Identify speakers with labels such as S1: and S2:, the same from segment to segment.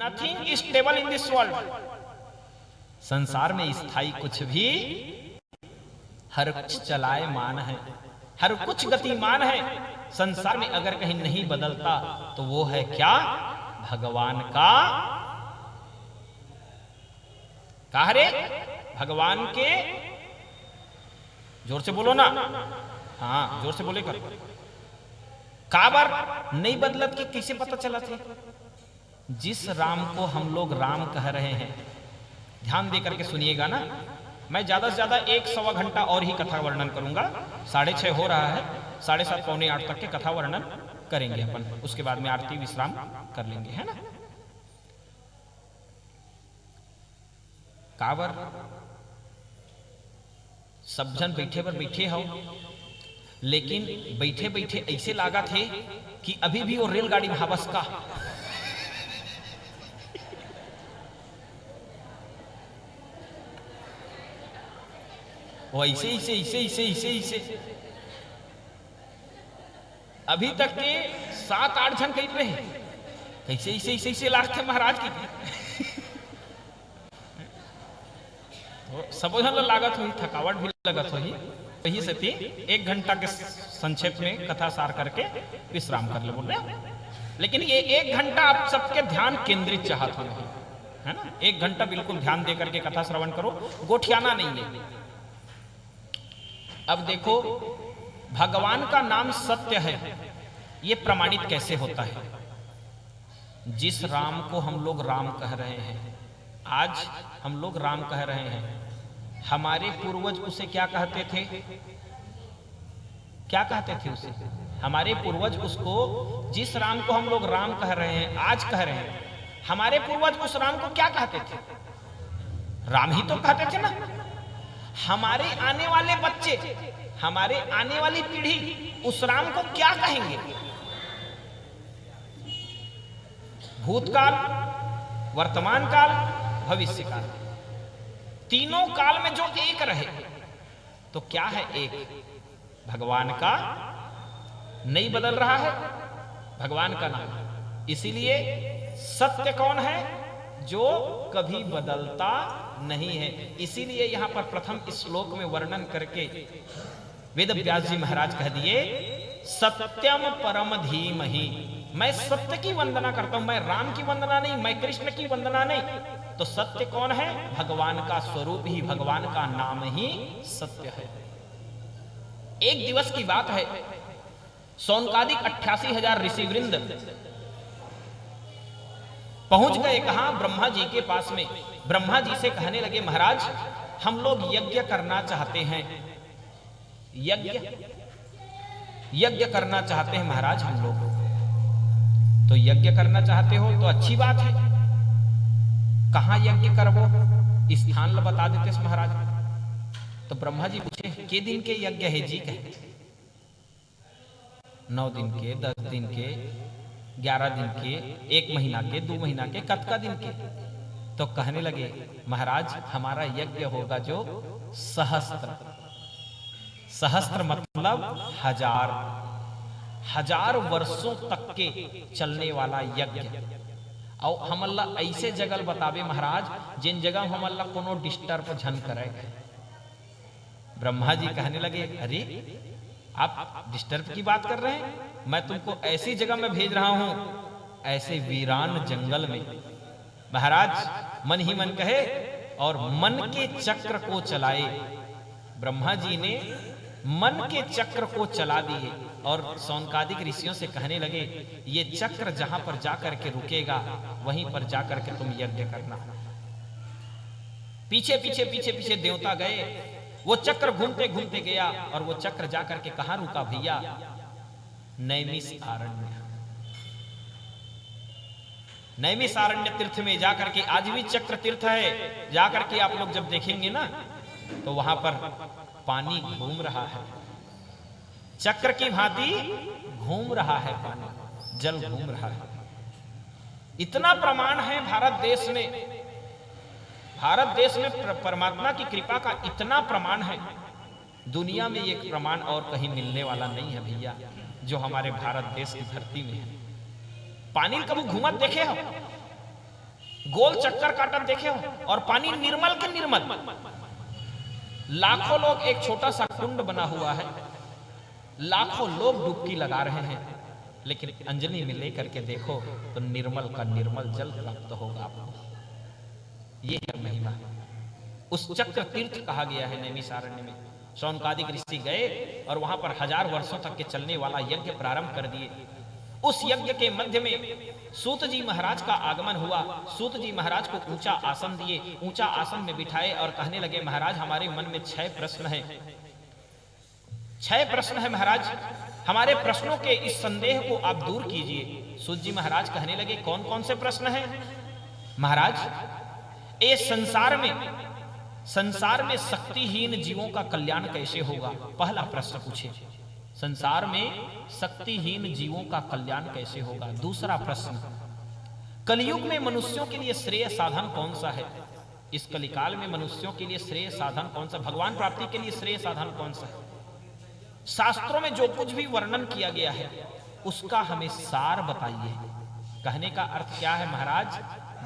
S1: Nothing is stable in this world. संसार में स्थायी कुछ भी, हर कुछ चलायमान है, हर कुछ गतिमान है। संसार में अगर कहीं नहीं बदलता तो वो है क्या? भगवान का रे, भगवान के, जोर से बोलो ना, हाँ जोर से बोले कर। काबर नहीं बदलत के कैसे पता चला थे? जिस राम को हम लोग राम कह रहे हैं, ध्यान दे करके सुनिएगा ना, मैं ज्यादा से ज्यादा 1-1.25 घंटा और ही कथा वर्णन करूंगा। 6:30 हो रहा है, 7:30 पौने 8 तक के कथा वर्णन करेंगे अपन, उसके बाद में आरती विश्राम कर लेंगे, है ना। काबर सब जन बैठे पर बैठे हो, लेकिन बैठे बैठे ऐसे लागा थे कि अभी भी वो रेलगाड़ी भावस का। वो ऐसे ऐसे ऐसे ऐसे ऐसे ऐसे अभी तक के 7-8 जन कह रहे हैं, कैसे ऐसे ऐसे ऐसे लाख थे महाराज की। तो सब लागत हुई, थकावट भी लगत हुई, वही से थी 1 घंटा के संक्षेप में कथा सार करके विश्राम कर ले बोल रहे। लेकिन ये 1 घंटा आप सबके ध्यान केंद्रित चाहत हो, है ना। 1 घंटा बिल्कुल ध्यान दे करके कथा श्रवण करो, गोठियाना नहीं है। अब देखो, भगवान का नाम सत्य है, ये प्रमाणित कैसे होता है? जिस राम को हम लोग राम कह रहे हैं, आज हम लोग राम कह रहे हैं, हमारे पूर्वज उसे क्या कहते थे? क्या कहते थे उसे? हमारे पूर्वज उसको, जिस राम को हम लोग राम कह रहे हैं, आज कह रहे हैं, हमारे पूर्वज उस राम को क्या कहते थे? राम ही तो कहते थे ना। हमारे आने वाले बच्चे, हमारे आने वाली पीढ़ी उस राम को क्या कहेंगे? भूतकाल, वर्तमान काल, भविष्य काल, तीनों काल में जो एक रहे, तो क्या है एक? भगवान का नहीं बदल रहा है, भगवान का नाम। इसीलिए सत्य कौन है? जो कभी बदलता नहीं है। इसीलिए यहां पर प्रथम श्लोक में वर्णन करके वेद व्यास जी महाराज कह दिए, सत्यम परम धीमहि। मैं सत्य की वंदना करता हूं, मैं राम की वंदना नहीं, मैं कृष्ण की वंदना नहीं। तो सत्य कौन है? भगवान का स्वरूप ही, भगवान का नाम ही सत्य है। एक दिवस की बात है, सौनकादिक 88,000 ऋषिवृंद पहुंच गए कहां? ब्रह्मा जी के पास में। ब्रह्मा जी से कहने लगे, महाराज हम लोग यज्ञ करना चाहते हैं, यज्ञ करना चाहते हैं महाराज हम लोग। तो यज्ञ करना चाहते हो तो अच्छी बात है, कहां यज्ञ करबो? स्थान बता देते महाराज। तो ब्रह्मा जी पूछे, के दिन के यज्ञ है जी? कहे 9 दिन के, 10 दिन के, 11 दिन के, 1 महीना के, 2 महीना के, कतका दिन के? तो कहने लगे, महाराज हमारा यज्ञ होगा जो सहस्त्र, सहस्त्र मतलब 1000 वर्षों तक के चलने वाला यज्ञ। और हम अल्लाह ऐसे जगह बतावे महाराज, जिन जगह हम अल्लाह कोनो डिस्टर्ब झन करे। ब्रह्मा जी कहने लगे, अरे आप डिस्टर्ब की बात कर रहे हैं? मैं तुमको ऐसी जगह में भेज रहा हूं, ऐसे वीरान जंगल में। महाराज मन ही मन कहे और मन के चक्र को चलाए। ब्रह्मा जी ने मन के चक्र को चला दिए और सौनकादिक ऋषियों से कहने लगे, ये चक्र जहां पर जाकर के रुकेगा वहीं पर जाकर के तुम यज्ञ करना। पीछे पीछे पीछे पीछे देवता गए, वो चक्र घूमते घूमते गया और वो चक्र जाकर के कहां रुका भैया? नैमिषारण्य। नैमिषारण्य तीर्थ में जाकर के, आज भी चक्र तीर्थ है, जाकर के आप लोग जब देखेंगे ना तो वहां पर पानी घूम रहा है, चक्र की भांति घूम रहा है पानी, जल घूम रहा है। इतना प्रमाण है भारत देश में, भारत देश में परमात्मा की कृपा का इतना प्रमाण है, दुनिया में एक प्रमाण और कहीं मिलने वाला नहीं है भैया, जो हमारे भारत देश की धरती में है। पानी कभी घूमत देखे हो? गोल चक्कर काटत देखे हो, और पानी निर्मल के निर्मल। लाखों लोग, एक छोटा सा कुंड बना हुआ है, लाखों लोग डुबकी लगा रहे हैं, लेकिन अंजलि में लेकर के देखो तो निर्मल का निर्मल जल प्राप्त होगा आपको। ये है महिमा। उस चक्र तीर्थ कहा गया है नैमिषारण्य में। शौनकादिक ऋषि गए और वहां पर 1000 वर्षों तक के चलने वाला यज्ञ प्रारंभ कर दिए। उस यज्ञ के मध्य में सूत जी महाराज का आगमन हुआ। सूत जी महाराज को ऊंचा आसन दिए, ऊंचा आसन में बिठाए और कहने लगे, महाराज हमारे मन में 6 प्रश्न है, 6 प्रश्न है महाराज, हमारे प्रश्नों के इस संदेह को आप दूर कीजिए। सूत जी महाराज कहने लगे, कौन कौन से प्रश्न हैं? महाराज ये संसार में शक्तिहीन जीवों का कल्याण कैसे होगा? पहला प्रश्न पूछे, संसार में शक्तिहीन जीवों का कल्याण कैसे होगा? दूसरा प्रश्न, कलयुग में मनुष्यों के लिए श्रेय साधन कौन सा है? इस कलिकाल में मनुष्यों के लिए श्रेय साधन कौन सा, भगवान प्राप्ति के लिए श्रेय साधन कौन सा है? शास्त्रों में जो कुछ भी वर्णन किया गया है उसका हमें सार बताइए। कहने का अर्थ क्या है? महाराज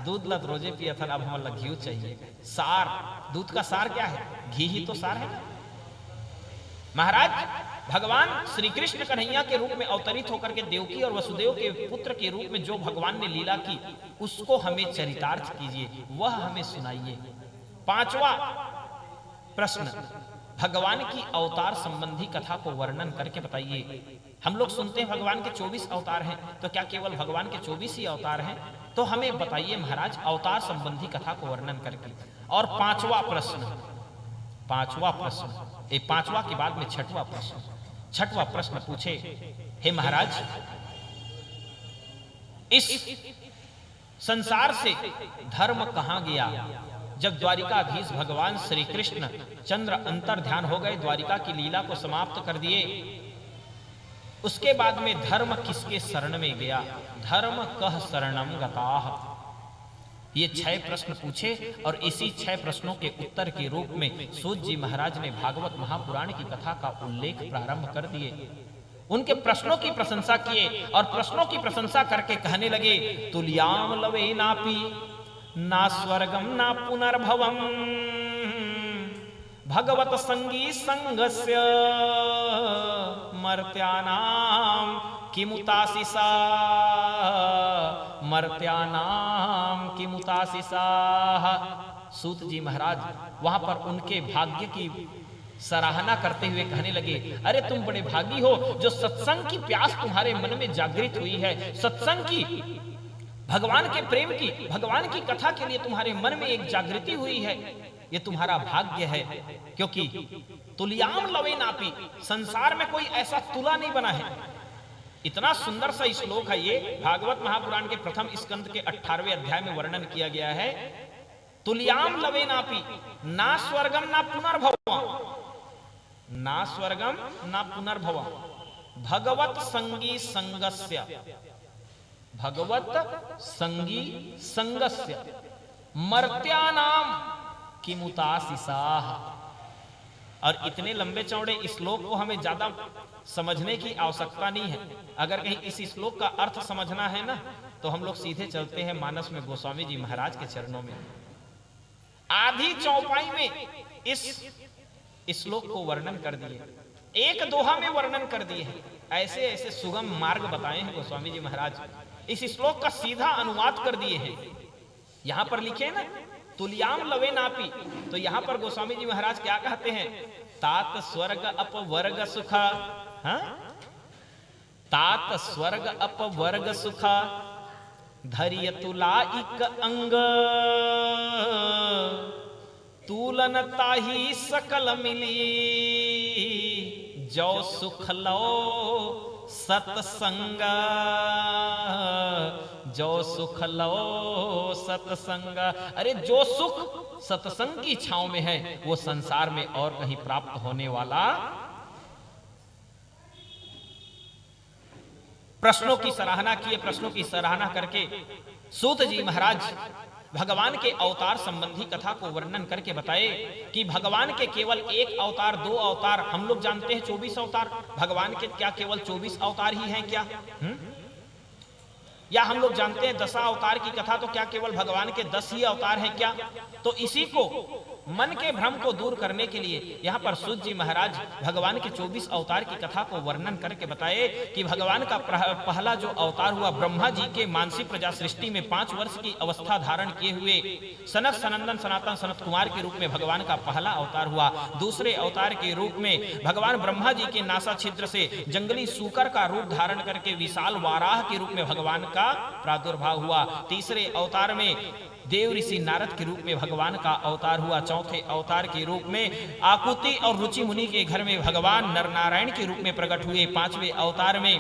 S1: दूध लत रोजे पिया था, अब हमें घी चाहिए। सार, दूध का सार क्या है? घी ही तो सार है ना। महाराज भगवान श्री कृष्ण कन्हैया के रूप में अवतरित होकर के देवकी और वसुदेव के पुत्र के रूप में जो भगवान ने लीला की, उसको हमें चरितार्थ कीजिए, वह हमें सुनाइए। 5वां प्रश्न, भगवान की अवतार संबंधी कथा को वर्णन करके बताइए। हम लोग सुनते हैं भगवान के 24 अवतार हैं, तो क्या केवल भगवान के 24 ही अवतार हैं? तो हमें बताइए महाराज अवतार संबंधी कथा को वर्णन करके। और 5वां प्रश्न, 5वां के बाद में 6वां प्रश्न। 6वां प्रश्न पूछे, हे महाराज इस संसार से धर्म कहां गया? जब द्वारिकाधीश भगवान श्री कृष्ण चंद्र अंतर ध्यान हो गए, द्वारिका की लीला को समाप्त कर दिए, उसके बाद में धर्म किसके शरण में गया? धर्म कह शरणम गताः। ये 6 प्रश्न पूछे और इसी 6 प्रश्नों के उत्तर के रूप में सूत जी महाराज ने भागवत महापुराण की कथा का उल्लेख प्रारंभ कर दिए। उनके प्रश्नों की प्रशंसा किए और प्रश्नों की प्रशंसा करके कहने लगे, तुल्याम लवे नापि ना स्वर्गम ना पुनर्भवम भगवत संगी संगस्य मर्त्यानाम किमुतासिसा मर्त्यानाम किमुतासिसा। सूत जी महाराज वहां पर उनके भाग्य की सराहना करते हुए कहने लगे, अरे तुम बड़े भागी हो जो सत्संग की प्यास तुम्हारे मन में जागृत हुई है, सत्संग की, भगवान के प्रेम की, भगवान की कथा के लिए तुम्हारे मन में एक जागृति हुई है, ये तुम्हारा भाग्य है। क्योंकि तुल्याम लवे नापी, संसार में कोई ऐसा तुला नहीं बना है। इतना सुंदर सा श्लोक है ये, भागवत महापुराण के प्रथम स्कंद के 18वें अध्याय में वर्णन किया गया है। तुल्याम लवे नापी ना स्वर्गम ना पुनर्भवम, ना स्वर्गम ना पुनर्भवम भगवत संगी संगस्य, भगवत संगी संगस्य मर्त्यानाम किमुतासिसाः। और इतने लंबे चौड़े श्लोक को हमें ज्यादा समझने की आवश्यकता नहीं है। अगर कहीं इस श्लोक का अर्थ समझना है ना, तो हम लोग सीधे चलते हैं मानस में गोस्वामी जी महाराज के चरणों में। आधी चौपाई में इस श्लोक को वर्णन कर दिए, एक दोहा में वर्णन कर दिए हैं। ऐसे ऐसे सुगम मार्ग बताए हैं गोस्वामी जी महाराज, इस श्लोक का सीधा अनुवाद कर दिए हैं। यहां पर लिखे ना तुल्याम लवे नापी, तो यहां पर गोस्वामी जी महाराज क्या कहते हैं? तात स्वर्ग अपवर्ग सुखा, तात स्वर्ग अपवर्ग सुखा धैर्य तुलाइक अंग तूलन ताही सकल मिली जो सुख लो सत्संग, जो सुख लो सत्संग। अरे जो सुख सत्संग की छांव में है वो संसार में और कहीं प्राप्त होने वाला। प्रश्नों की सराहना किए, प्रश्नों की सराहना करके सूत जी महाराज भगवान के अवतार संबंधी कथा को वर्णन करके बताए कि भगवान के केवल 1 अवतार 2 अवतार, हम लोग जानते हैं 24 अवतार, भगवान के क्या केवल 24 अवतार ही हैं क्या? या हम लोग जानते हैं 10 अवतार की कथा, तो क्या केवल भगवान के 10 ही अवतार हैं क्या? तो इसी को मन के भ्रम को दूर करने के लिए यहाँ पर सूत जी महाराज भगवान के 24 अवतार की कथा को वर्णन करके बताए कि भगवान का पहला जो अवतार हुआ, ब्रह्मा जी के मानसिक प्रजा सृष्टि में 5 वर्ष की अवस्था धारण किए हुए सनत सनंदन सनातन सनत कुमार के रूप में भगवान का पहला अवतार हुआ। दूसरे अवतार के रूप में भगवान ब्रह्मा जी के नासा छिद्र से जंगली सूकर का रूप धारण करके विशाल वाराह के रूप में भगवान का प्रादुर्भाव हुआ। तीसरे अवतार में देव ऋषि नारद के रूप में भगवान का अवतार हुआ। चौथे अवतार के रूप में आकुति और रुचि मुनि के घर में भगवान नर नारायण के रूप में प्रकट हुए। पांचवें अवतार में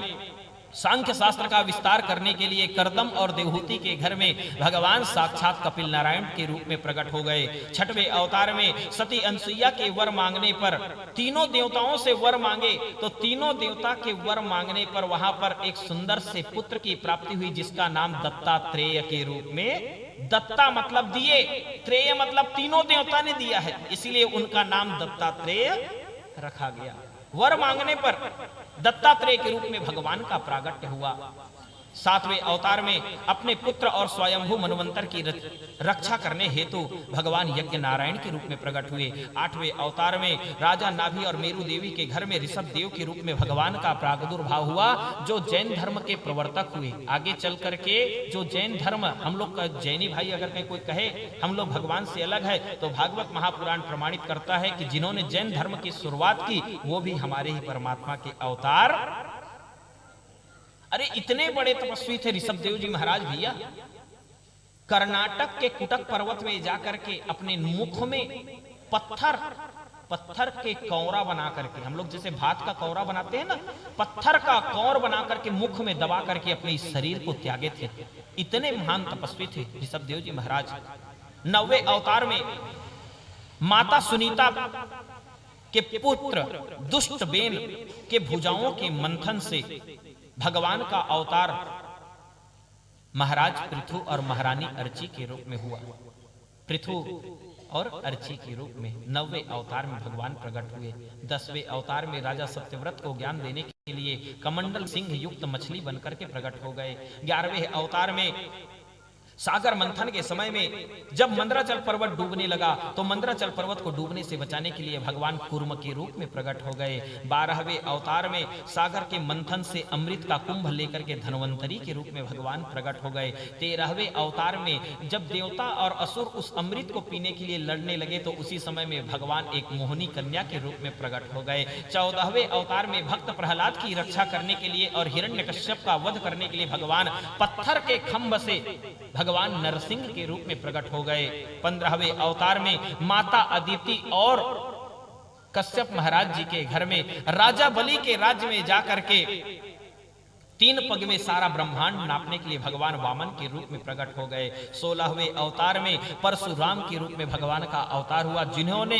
S1: सांख्य शास्त्र का विस्तार करने के लिए करदम और देवहूति के घर में भगवान साक्षात कपिल नारायण के रूप में प्रकट हो गए। छठवें अवतार में सती अनसुईया के वर मांगने पर तीनों देवताओं से वर मांगे, तो तीनों देवता के वर मांगने पर वहां पर एक सुंदर से पुत्र की प्राप्ति हुई, जिसका नाम दत्तात्रेय के रूप में, दत्ता मतलब दिए, त्रेय मतलब तीनों देवता ने दिया है, इसीलिए उनका नाम दत्तात्रेय रखा गया। वर मांगने पर दत्तात्रेय के रूप में भगवान का प्रागट्य हुआ। सातवें अवतार में अपने पुत्र और स्वयंभू मनवंतर की रक्षा करने हेतु भगवान यज्ञ नारायण के रूप में प्रकट हुए। आठवें अवतार में राजा नाभि और मेरु देवी के घर में ऋषभ देव के रूप में भगवान का प्रादुर्भाव हुआ, जो जैन धर्म के प्रवर्तक हुए। आगे चल करके जो जैन धर्म, हम लोग का जैनी भाई अगर कहीं कोई कहे हम लोग भगवान से अलग है, तो भागवत महापुराण प्रमाणित करता है कि जिन्होंने जैन धर्म की शुरुआत की वो भी हमारे ही परमात्मा के अवतार। अरे इतने बड़े तपस्वी थे ऋषभ देव जी महाराज भैया, कर्नाटक के कुटक पर्वत में जाकर के अपने मुख में पत्थर के कौरा बना करके, हम लोग जैसे भात का कौरा बनाते हैं ना, पत्थर का कौर बना करके मुख में दबा करके अपने इस शरीर को त्यागे थे। इतने महान तपस्वी थे ऋषभ देव जी महाराज। 9वें अवतार में माता सुनीता के पुत्र दुष्ट बेन के भुजाओं के मंथन से भगवान का अवतार महाराज पृथु और महारानी अर्ची के रूप में हुआ। पृथु और अर्ची के रूप में 9वें अवतार में भगवान प्रकट हुए। 10वें अवतार में राजा सत्यव्रत को ज्ञान देने के लिए कमंडल सिंह युक्त मछली बनकर के प्रकट हो गए। 11वें अवतार में सागर मंथन के समय में जब मंदराचल पर्वत डूबने लगा, तो मंदराचल पर्वत को डूबने से बचाने के लिए भगवान कूर्म के रूप में प्रकट हो गए। 12वें अवतार में सागर के मंथन से अमृत का कुंभ लेकर के धन्वंतरी के रूप में भगवान प्रकट हो गए। 13वें अवतार में जब देवता और असुर उस अमृत को पीने के लिए लड़ने लगे, तो उसी समय में भगवान एक मोहनी कन्या के रूप में प्रकट हो गए। 14वें अवतार में भक्त प्रहलाद की रक्षा करने के लिए और हिरण्यकश्यप का वध करने के लिए भगवान पत्थर के खंभ से भगवान नरसिंह के रूप में प्रकट हो गए। 15वें अवतार में माता अदिति और कश्यप महाराज जी के घर में राजा बलि के राज्य में जाकर के 3 पग में सारा ब्रह्मांड नापने के लिए भगवान वामन के रूप में प्रकट हो गए। 16वें अवतार में परशुराम के रूप में भगवान का अवतार हुआ, जिन्होंने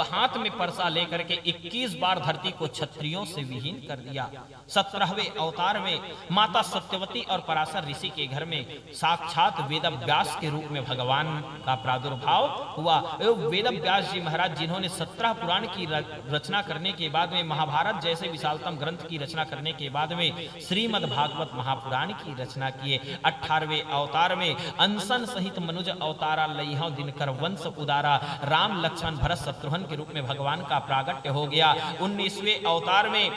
S1: हाथ में परसा लेकर के 21 बार धरती को क्षत्रियों से विहीन कर दिया। 17वें अवतार में माता सत्यवती और पराशर ऋषि के घर में साक्षात वेदव्यास के रूप में भगवान का प्रादुर्भाव हुआ। वेदव्यास जी महाराज जिन्होंने 17 पुराण की रचना करने के बाद में महाभारत जैसे विशालतम ग्रंथ की रचना करने के बाद में श्रीमद् भागवत महापुराण की रचना किए। 18वें अवतार में अंसन सहित मनुज अवतारा लइहौ दिनकर वंश उदारा, राम लक्ष्मण भरत शत्रुघ्न के रूप में भगवान का प्रागट्य हो गया। 19वें अवतार में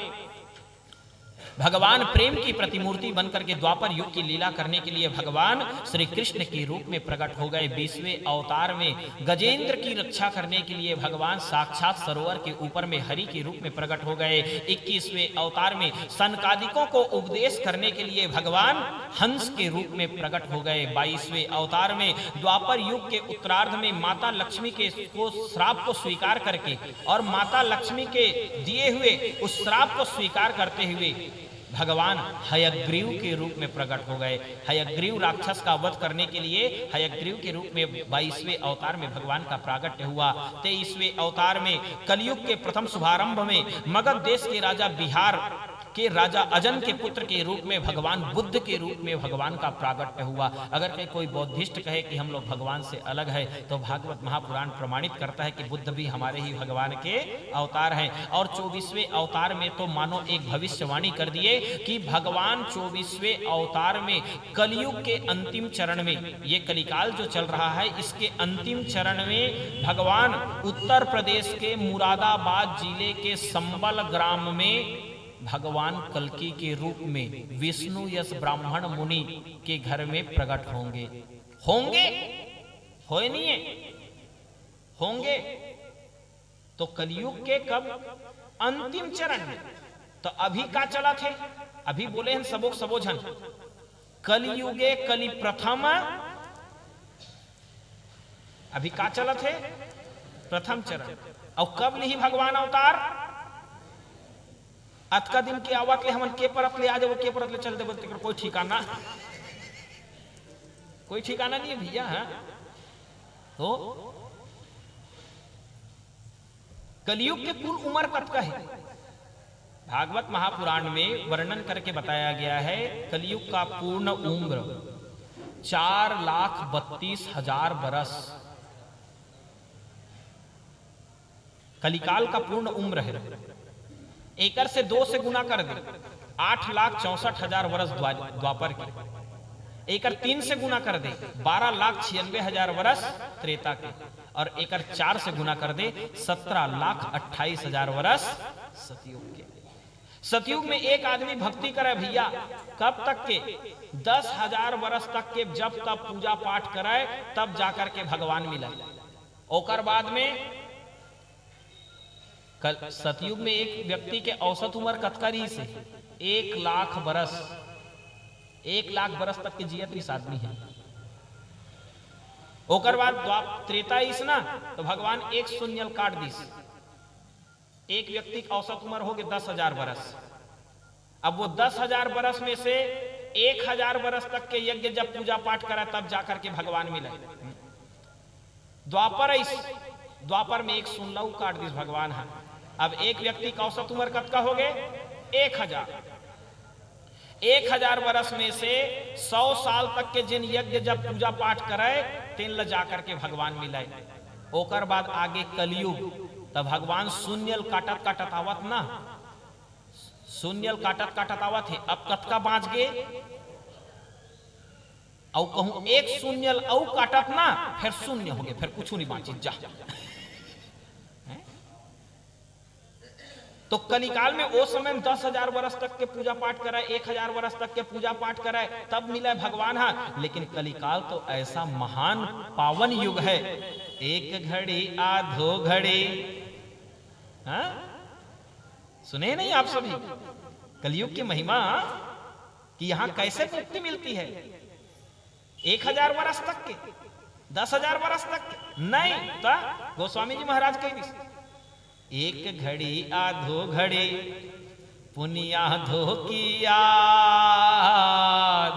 S1: भगवान प्रेम की प्रतिमूर्ति बनकर के द्वापर युग की लीला करने के लिए भगवान श्री कृष्ण के रूप में प्रकट हो गए। 20वें अवतार में गजेंद्र की रक्षा करने के लिए भगवान साक्षात सरोवर के ऊपर में हरि के रूप में प्रकट हो गए। 21वें अवतार में सनकादिकों को उपदेश करने के लिए भगवान हंस के रूप में प्रकट हो गए। 22वें अवतार में द्वापर युग के उत्तरार्ध में माता लक्ष्मी के श्राप को स्वीकार करके और माता लक्ष्मी के दिए हुए उस श्राप को स्वीकार करते हुए भगवान हयग्रीव के रूप में प्रकट हो गए। हयग्रीव राक्षस का वध करने के लिए हयग्रीव के रूप में 22वें अवतार में भगवान का प्रागट्य हुआ। 23वें अवतार में कलयुग के प्रथम शुभारंभ में मगध देश के राजा बिहार कि राजा अजन के पुत्र के रूप में भगवान बुद्ध के रूप में भगवान का प्रागट्य हुआ। अगर कोई बौद्धिस्ट कहे कि हम लोग भगवान से अलग है, तो भागवत महापुराण प्रमाणित करता है कि बुद्ध भी हमारे ही भगवान के अवतार हैं। और 24वें अवतार में तो मानो एक भविष्यवाणी कर दिए कि भगवान 24वें अवतार में कलयुग के अंतिम चरण में, ये कलिकाल जो चल रहा है इसके अंतिम चरण में भगवान उत्तर प्रदेश के मुरादाबाद जिले के संबल ग्राम में भगवान कल्कि के रूप में विष्णु यश ब्राह्मण मुनि के घर में प्रकट होंगे। होए नहीं है, होंगे। तो कलयुग के कब? अंतिम चरण में। तो अभी का चला थे? अभी बोले हैं सबोक सबोझन कलयुगे कलि प्रथम। अभी का चला थे? प्रथम चरण। और कब ली भगवान अवतार? अतका दिन के आवत ले हमन के परत ले आ जाओ, के परत ले चल दे, बोलते कोई ठिकाना, कोई ठिकाना नहीं है भैया। है तो कलयुग के पूर्ण उम्र कतका है? भागवत महापुराण में वर्णन करके बताया गया है कलयुग का पूर्ण उम्र 4,32,000 बरस कलिकाल का पूर्ण उम्र है। एकड़ से 2 से गुना कर दे 8,64,000 वर्ष द्वापर के। एकड़ 3 से गुना कर दे 12,96,000 वर्ष त्रेता के। और एकड़ 4 से गुना कर दे 17,28,000 वर्ष सतयुग के। सतयुग में एक आदमी भक्ति करे भैया कब तक के? 10,000 वर्ष तक के जब तब पूजा पाठ कराए तब जाकर के भगवान मिला। ओकर बाद में कल सतयुग में एक व्यक्ति के औसत उम्र कतका रही से 1 लाख बरस, 1 लाख बरस तक के जियत इस आदमी है। ओकर बाद त्रेता इस ना तो भगवान एक शून्य काट दिस। एक व्यक्ति की औसत उम्र हो गई 10,000 बरस। अब वो 10,000 बरस में से 1,000 बरस तक के यज्ञ जब पूजा पाठ करा तब जाकर के भगवान मिले। द्वापर में एक शून्य काट दिस भगवान है। अब एक व्यक्ति का औसत उम्र कतका हो गए? 1,000। 1,000 वर्ष में से 100 साल तक के जिन यज्ञ जब पूजा पाठ कराए तेन ल जाकर के भगवान मिले। ओकर बाद आगे कलयुग, तब भगवान शून्य काटत काटत आवत ना, शून्य काटत काटत आवत है। अब कतका बाँच गए? औ कहूं एक शून्य औ काटत ना, फिर शून्य हो गए, फिर कुछ नहीं बाँची जा। तो कलिकाल में वो समय में 10,000 वर्ष तक के पूजा पाठ कराए, 1,000 वर्ष तक के पूजा पाठ कराए तब मिला भगवान। हाँ, लेकिन कलिकाल तो ऐसा महान पावन युग है, एक घड़ी आधो घड़ी। हाँ सुने नहीं आप सभी कलयुग की महिमा कि यहाँ कैसे मुक्ति मिलती है? 1,000 वर्ष तक के, 10,000 वर्ष तक के नहीं। तो गोस्वामी जी महाराज कही एक घड़ी आधो घड़ी पुनिया धो की याद,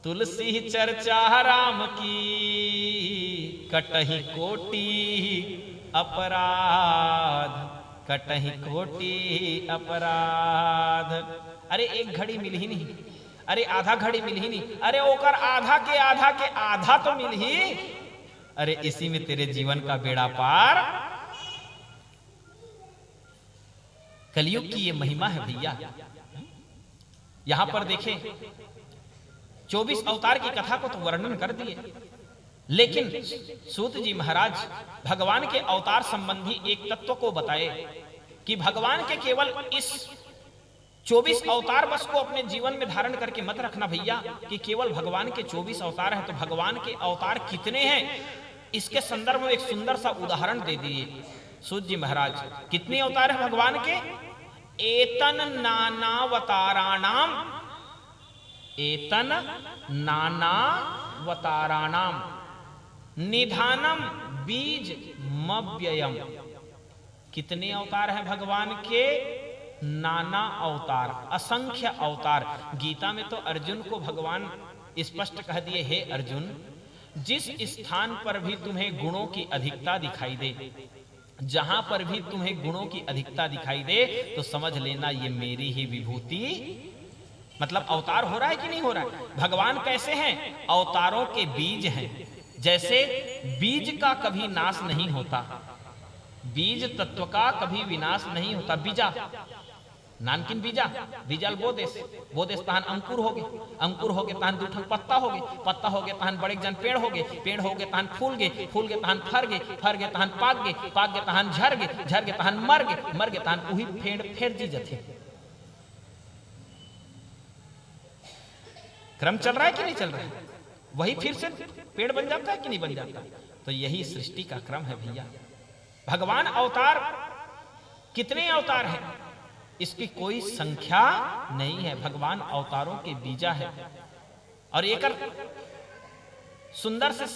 S1: तुलसी चर्चा राम की कटही कोटि अपराध, कटही कोटि अपराध। अरे एक घड़ी मिल ही नहीं, अरे आधा घड़ी मिल ही नहीं, अरे ओकर आधा के आधा के आधा तो मिल ही। अरे इसी में तेरे जीवन का बेड़ा पार। कलयुग की ये महिमा है भैया। यहां पर देखें 24 अवतार की कथा को तो वर्णन कर दिए, लेकिन सूत जी महाराज भगवान के अवतार संबंधी एक तत्व को बताए कि भगवान के केवल इस 24 अवतार बस को अपने जीवन में धारण करके मत रखना भैया कि केवल भगवान के 24 अवतार हैं। तो भगवान के अवतार कितने हैं इसके संदर्भ में एक सुंदर सा उदाहरण दे दिए सूत जी महाराज। कितने अवतार हैं भगवान के? एतन नानावताराणाम, एतन नानावताराणाम निधानम बीज मव्ययम। कितने अवतार हैं भगवान के? नाना अवतार, असंख्य अवतार। गीता में तो अर्जुन को भगवान स्पष्ट कह दिए, हे अर्जुन जिस स्थान पर भी तुम्हें गुणों की अधिकता दिखाई दे, जहां पर भी तुम्हें गुणों की अधिकता दिखाई दे तो समझ लेना ये मेरी ही विभूति, मतलब अवतार हो रहा है कि नहीं हो रहा है। भगवान कैसे हैं? अवतारों के बीज हैं। जैसे बीज का कभी नाश नहीं होता, बीज तत्व का कभी विनाश नहीं होता। बीजा नानकिन बीजा, बीजल बोदेश, बोदेश तहन अंकुर हो गए, अंकुर हो गए तहन दूठन पत्ता हो गए, पत्ता हो गए तहन बड़े जन पेड़ हो गए, पेड़ हो गए तहन फूल गए, फूल गए तहन फर गए, फर गए तहन पाक गए, पाक गए तहन झर गए, झर गए तहन मर गए, मर गए तहन उही फेर जी जथे। क्रम चल रहा है कि नहीं चल रहा है? वही फिर से पेड़ बन जाता है कि नहीं बन जाता? तो यही सृष्टि का क्रम है भैया। भगवान अवतार, कितने अवतार हैं इसकी कोई संख्या नहीं है। भगवान अवतारों के बीजा है। और एक सुंदर से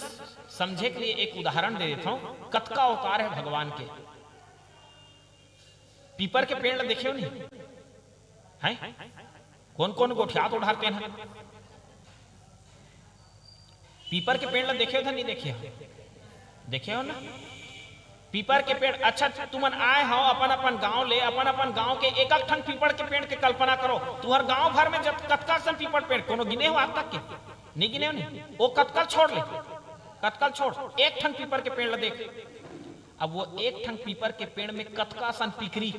S1: समझे के लिए एक उदाहरण दे देता हूं। कतका अवतार है भगवान के। पीपर के पेड़ देखे हो नहीं है? कौन कौन गोठियात उठाते हैं? पीपर के पेड़ देखे हो था नहीं देखे हो? देखे हो ना पीपर के पेड़। अच्छा तुमन आए हो अपन अपन गांव ले, अपन अपन गांव के एक ठन पीपड़ के पेड़ के कल्पना करो। तुहर गांव भर में जब कतका सन पीपड़ पेड़ कोनो गिने हो आज तक के? नहीं गिने हो नहीं। वो कतकल छोड़ ले, कतकल छोड़, एक ठन पीपर के पेड़ देख। अब वो एक ठन पीपर के पेड़ में कतका सन पिकरी,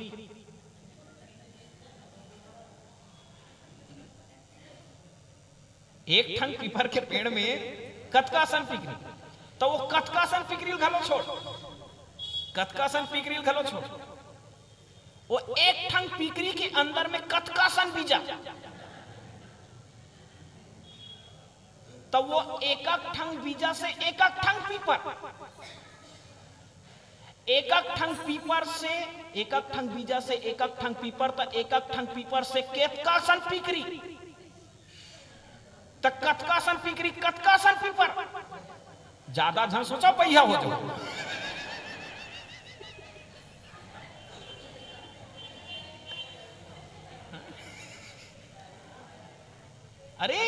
S1: एक ठन पीपर के पेड़ में कतका सन पिकरी। तो वो कतका सन पिकरी घलो छोड़, कतका सन पिकरी घलो छोड़, वो एक ठन पिकरी के अंदर में कतका सन बीजा। तो वो एक ठन बीजा से एक ठन पीपर, एक ठन पीपर से एक ठन बीजा से एक ठन पीपर, तो एक ठन पीपर से केतका सन पिकरी, तो कतका सन पिकरी कतका सन पीपर। ज्यादा झन सोचा पहिया हो जाओ। अरे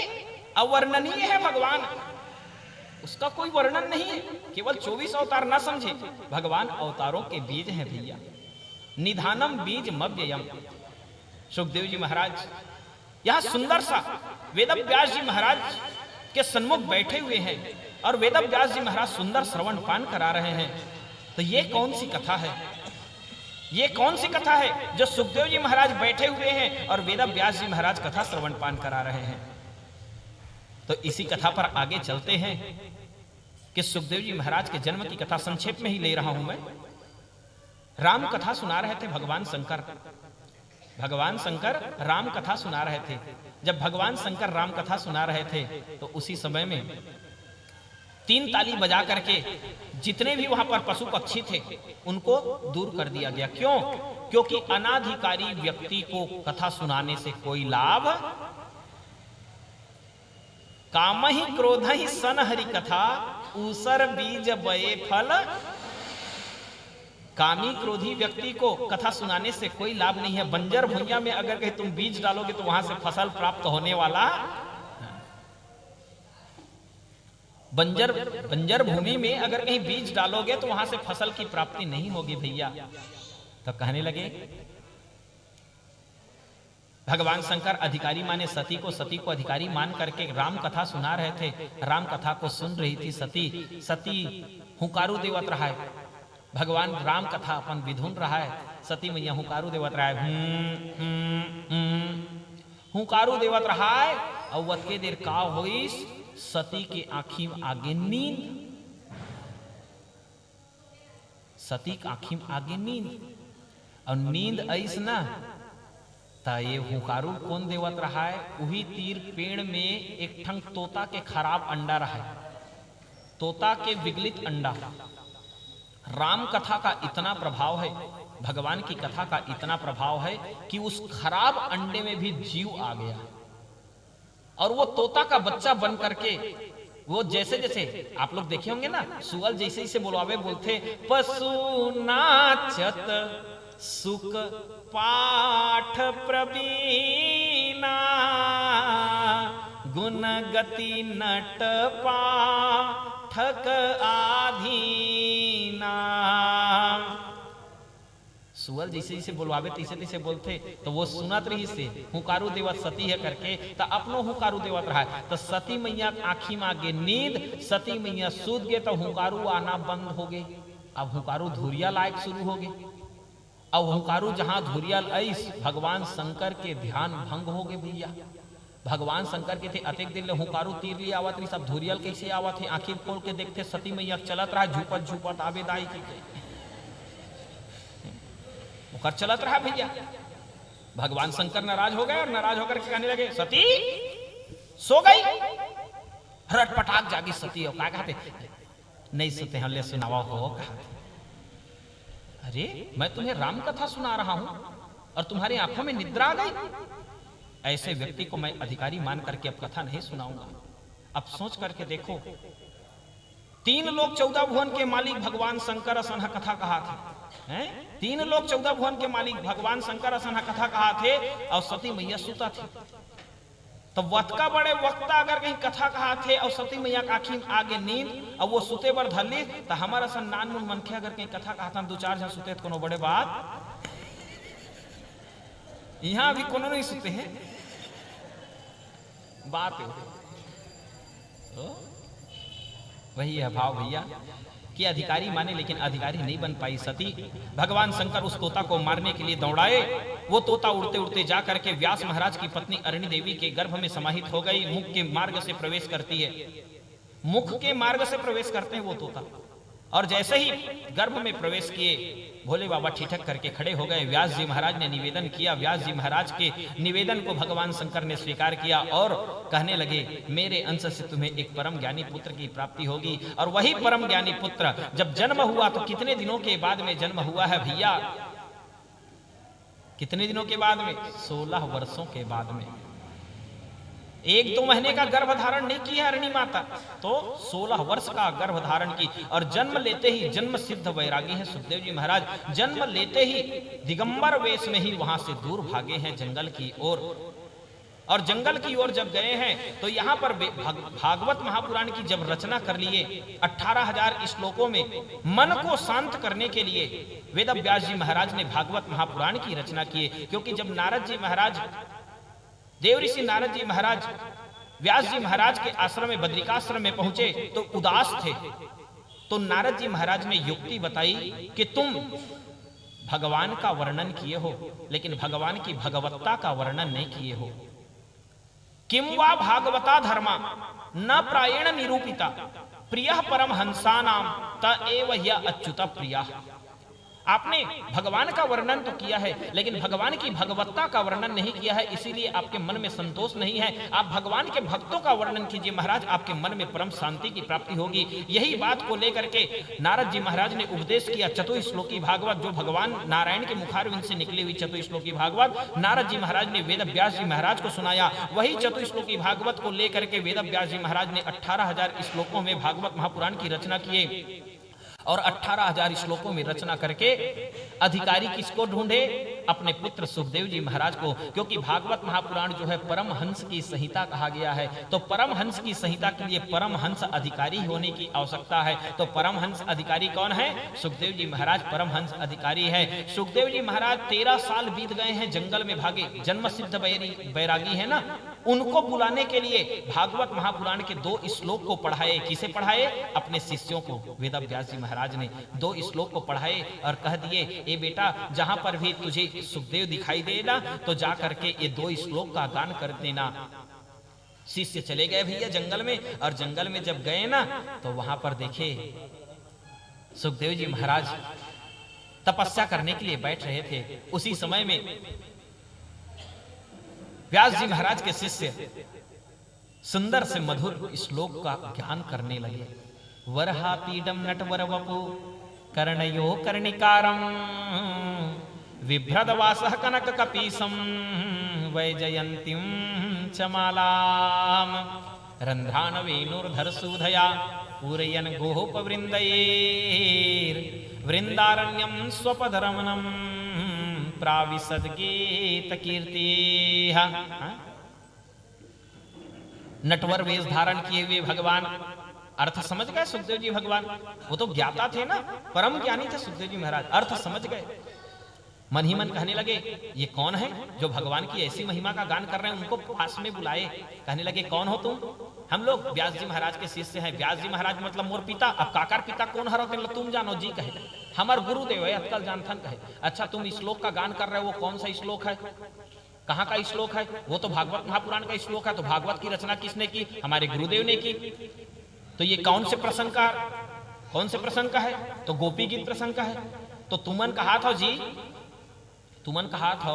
S1: अवर्णनीय है भगवान, उसका कोई वर्णन नहीं है। केवल 24 अवतार ना समझे, भगवान अवतारों के बीज हैं भैया। निधानम बीज मव्ययम। सुखदेव जी महाराज यहां सुंदर सा वेदव्यास जी महाराज के सन्मुख बैठे हुए हैं और वेदव्यास जी महाराज सुंदर श्रवण पान करा रहे हैं। तो ये कौन सी कथा है? ये कौन सी कथा है जो सुखदेव जी महाराज बैठे हुए हैं और वेदव्यास जी महाराज कथा श्रवण पान करा रहे हैं? तो इसी कथा पर आगे चलते हैं कि सुखदेव जी महाराज के जन्म की कथा संक्षेप में ही ले रहा हूं मैं। राम कथा सुना रहे थे भगवान शंकर, भगवान शंकर राम कथा सुना रहे थे। जब भगवान शंकर राम कथा सुना रहे थे तो उसी समय में 3 ताली बजा करके जितने भी वहां पर पशु पक्षी थे उनको दूर कर दिया गया। क्यों? क्योंकि अनाधिकारी व्यक्ति को कथा सुनाने से कोई लाभ, काम ही क्रोध ही सन हरि कथा, ऊसर बीज बये फल। कामी क्रोधी व्यक्ति को कथा सुनाने से कोई लाभ नहीं है। बंजर भूमिया में अगर कहीं तुम बीज डालोगे तो वहां से फसल प्राप्त होने वाला, बंजर भूमि में अगर कहीं बीज डालोगे तो वहां से फसल की प्राप्ति नहीं होगी भैया। तो कहने लगे भगवान शंकर अधिकारी माने सती को, सती को अधिकारी मान करके राम कथा सुना रहे थे। राम कथा को सुन रही थी सती। सती हुंकारू देवत रहा है, भगवान राम कथा अपन विधुन रहा है। सती मैया हुंकारू देवत रहा है, हुंकारू देवत रहा है। और वतके देर का होइस, सती के आँखी में आगे नींद, सती के आँखी में आगे नींद। और नींद ऐस ना ता ये हुंकारू कौन देवत रहा है? वही तीर पेड़ में एक ठंग तोता के खराब अंडा रहा है, तोता के विगलित अंडा। राम कथा का इतना प्रभाव है, भगवान की कथा का इतना प्रभाव है कि उस खराब अंडे में भी जीव आ गया। और वो तोता का बच्चा बन करके वो जैसे जैसे आप लोग देखे होंगे ना, सुअल जैसे जैसे बोलवावे बोलते, पशु नाचत सुख पाठ प्रवीणा, गुण गति नट पाठक आधीना। सुअर जैसे जैसे बुलवावे तैसे तैसे बोलते, तो वो सुनत रही से हुकारू देवत सती है करके, तो अपनो हुकारू देवत रहा है। तो सती मैया आँखी में आगे नींद, सती मैया सूत गए तो हुकारू आना बंद हो गए। अब हुकारू धुरिया लायक शुरू हो गए। अब हुकारू जहां धुरिया ऐस भगवान शंकर के ध्यान भंग हो गए भैया। भगवान शंकर के थे अतेक दिन ले हुकारू तीर लिया आवत रही, सब धुरियल कैसे आवत है, आखिर खोल के देखते सती मैया चलत रहा झूपट झूपट आवेदाई की मुकर चलत रहा भैया। भगवान शंकर नाराज हो गए और नाराज होकर के कहने लगे सती सो गई। रट पटाक जागी सती और क्या कहते नहीं सुते हम ले सुनावा हो। अरे मैं तुम्हें राम कथा सुना रहा हूं और तुम्हारी आंखों में निद्रा आ गई। ऐसे व्यक्ति को मैं अधिकारी मान करके अब कथा नहीं सुनाऊंगा। अब सोच करके देखो, 3 लोग 14 भुवन के मालिक भगवान शंकर असनहा कथा कहा थे हैं? 3 लोग 14 भुवन के मालिक भगवान शंकर असनहा कथा कहा थे और सती मैया सुता थी। तो वतका बड़े वक्ता अगर कहीं कथा कहा थे और सती मैया का आखिर आगे नींद और वो सुते बर धरली, तो हमारा सन्नान मुन मनखे अगर कहीं कथा कहा था 2-4 जन सुते तो कोनो बड़े बात। यहां भी कोनो नहीं सुते हैं बात है। तो वही है भाव भैया कि अधिकारी माने लेकिन अधिकारी नहीं बन पाई सती। भगवान शंकर उस तोता को मारने के लिए दौड़ाए। वो तोता उड़ते उड़ते जा करके व्यास महाराज की पत्नी अरणी देवी के गर्भ में समाहित हो गई। मुख के मार्ग से प्रवेश करती है, मुख के मार्ग से प्रवेश करते हैं वो तोता। और जैसे ही गर्भ में प्रवेश किए भोले बाबा ठिठक करके खड़े हो गए। व्यास जी महाराज ने निवेदन किया। व्यास जी महाराज के निवेदन को भगवान शंकर ने स्वीकार किया और कहने लगे मेरे अंश से तुम्हें एक परम ज्ञानी पुत्र की प्राप्ति होगी। और वही परम ज्ञानी पुत्र जब जन्म हुआ तो कितने दिनों के बाद में जन्म हुआ है भैया? कितने दिनों के बाद में? 16 वर्षों के बाद में। 1-2 महीने का गर्भ धारण नहीं किया अरणी माता, तो 16 वर्ष का गर्भ धारण की। और जन्म लेते ही जन्म सिद्ध वैरागी है सुखदेव जी महाराज। जन्म लेते ही दिगंबर वेश में ही वहां से दूर भागे हैं जंगल की ओर। और जंगल की ओर जब गए हैं तो यहाँ पर भागवत महापुराण की जब रचना कर लिए 18,000 श्लोकों में मन को शांत करने के लिए वेद व्यास जी महाराज ने भागवत महापुराण की रचना की। क्योंकि जब नारद जी महाराज देव ऋषि नारद जी महाराज व्यास जी महाराज के आश्रम में बद्रिकाश्रम में पहुंचे तो उदास थे। तो नारद जी महाराज ने युक्ति बताई कि तुम भगवान का वर्णन किए हो लेकिन भगवान की भगवत्ता का वर्णन नहीं किए हो। किम वा भागवता धर्मा न प्रायेण निरूपिता प्रियः परम हंसानाम त एव ह्य अच्युत प्रिया। आपने भगवान का वर्णन तो किया है लेकिन भगवान की भगवत्ता का वर्णन नहीं किया है, इसीलिए आपके मन में संतोष नहीं है। आप भगवान के भक्तों का वर्णन कीजिए महाराज, आपके मन में परम शांति की प्राप्ति होगी। यही बात को लेकर के नारद जी महाराज ने उपदेश किया चतुश्लोकी भागवत, जो भगवान नारायण के मुखारविंद से निकली हुई चतुश्लोकी भागवत नारद जी महाराज ने वेद व्यास जी महाराज को सुनाया। वही चतुश्लोकी भागवत को लेकर के वेद व्यास जी महाराज ने 18,000 श्लोकों में भागवत महापुराण की रचना किए। और 18,000 श्लोकों में रचना करके अधिकारी किसको ढूंढे? अपने पुत्र सुखदेव जी महाराज को। क्योंकि भागवत महापुराण जो है परमहंस की संहिता कहा गया है, तो परमहंस की संहिता के लिए परमहंस अधिकारी होने की आवश्यकता है। तो परमहंस अधिकारी कौन है? सुखदेव जी महाराज परमहंस अधिकारी है। सुखदेव जी महाराज 13 साल बीत गए हैं जंगल में भागे, जन्म सिद्ध बैरागी है ना, उनको बुलाने के लिए भागवत महापुराण के 2 श्लोक को पढ़ाए। किसे पढ़ाए? अपने शिष्यों को। वेद व्यास जी महाराज ने 2 श्लोक को पढ़ाए और कह दिए ए बेटा जहां पर भी तुझे सुखदेव दिखाई देना तो जा करके ये 2 श्लोक का गान कर देना। शिष्य चले गए भैया जंगल में, और जंगल में जब गए ना तो वहां पर देखे सुखदेव जी महाराज तपस्या करने के लिए बैठ रहे थे। उसी समय में व्यास जी महाराज के शिष्य सुंदर से मधुर श्लोक का ज्ञान करने लगे। वरहा पीडम नटवर वपु कर्णयो कर्णिकारम विभ्रदवासः कनक कपीसम वैजयंतीम चमालाम रंध्रान वेणुर्धर सुधया पूरयन गोप वृंदयेर वृंदारण्यम स्वपदरमणम प्राविशद गीत कीर्ति। नटवर वेश धारण किए हुए भगवान, अर्थ समझ गए सुखदेव जी भगवान, वो तो ज्ञाता थे ना, परम ज्ञानी थे सुखदेव जी महाराज, अर्थ समझ गए। मन ही मन कहने लगे ये कौन है जो भगवान की ऐसी महिमा का गान कर रहे हैं, उनको पास में बुलाए। कहने लगे कौन हो तुम? हम लोग व्यास जी महाराज के शिष्य हैं। व्यास जी महाराज मतलब मोर पिता। अब काकर पिता कौन हरो? तुम जानो जी कहे, हमार गुरुदेव है अतकल जानथन कहे। अच्छा तुम श्लोक का गान कर रहे हो, वो कौन सा श्लोक है, कहाँ का श्लोक है? वो तो भागवत महापुराण का श्लोक है। तो भागवत की रचना किसने की? हमारे गुरुदेव ने की। तो ये कौन से प्रसंग का, कौन से प्रसंग का है? तो गोपी गीत प्रसंग का है। तो तुमन कहा था जी, तुमन कहा था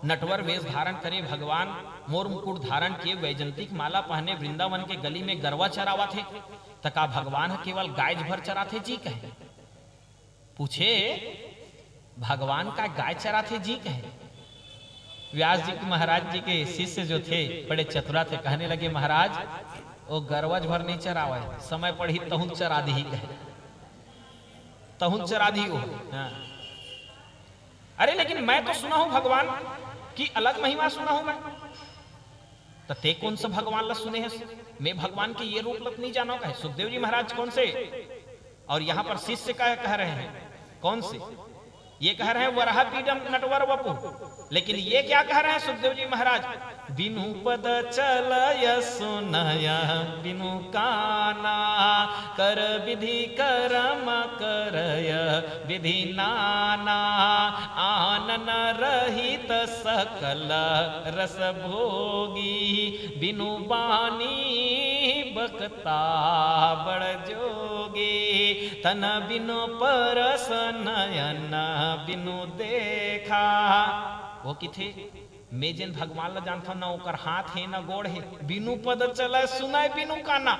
S1: नटवर वेश धारण करे भगवान, मोर मुकुट धारण किए, वैजंतिक माला पहने, वृंदावन के गली में गरवा चरावा थे। तका भगवान केवल गाय भर चरा थे जी कहे। पूछे भगवान का गाय चरा थे जी कहे। व्यास जी महाराज जी के शिष्य जो थे बड़े चतुरा थे। कहने लगे महाराज वो गरवज भर नहीं चरावा, समय पड़ी तहुन चरा दी कहे, तहुन चरा दी वो। अरे लेकिन मैं तो सुना हूं भगवान की अलग महिमा सुना हूं मैं। तो ते कौन सा भगवान ला सुने हैं? मैं भगवान के ये रूप नहीं जानो कहे। सुखदेव जी महाराज कौन से? और यहां पर शिष्य का कह रहे हैं कौन से? ये कह रहे हैं वराह पीडम नटवर वपु। लेकिन ये क्या कह रहे हैं सुखदेव जी महाराज? बिनु पद चलय सुनय बिनु काना, कर विधि करम करय विधि नाना, आनन रहित सकल रस भोगी, बिनु बानी बकता बड़ जोगी, तन बिनु परस नयन बिनु देखा। वो कि थे मैं जिन भगवान ला जानता ना ओकर हाथ है ना गोड़ है, बिनु पद चले सुनाय बिनु काना,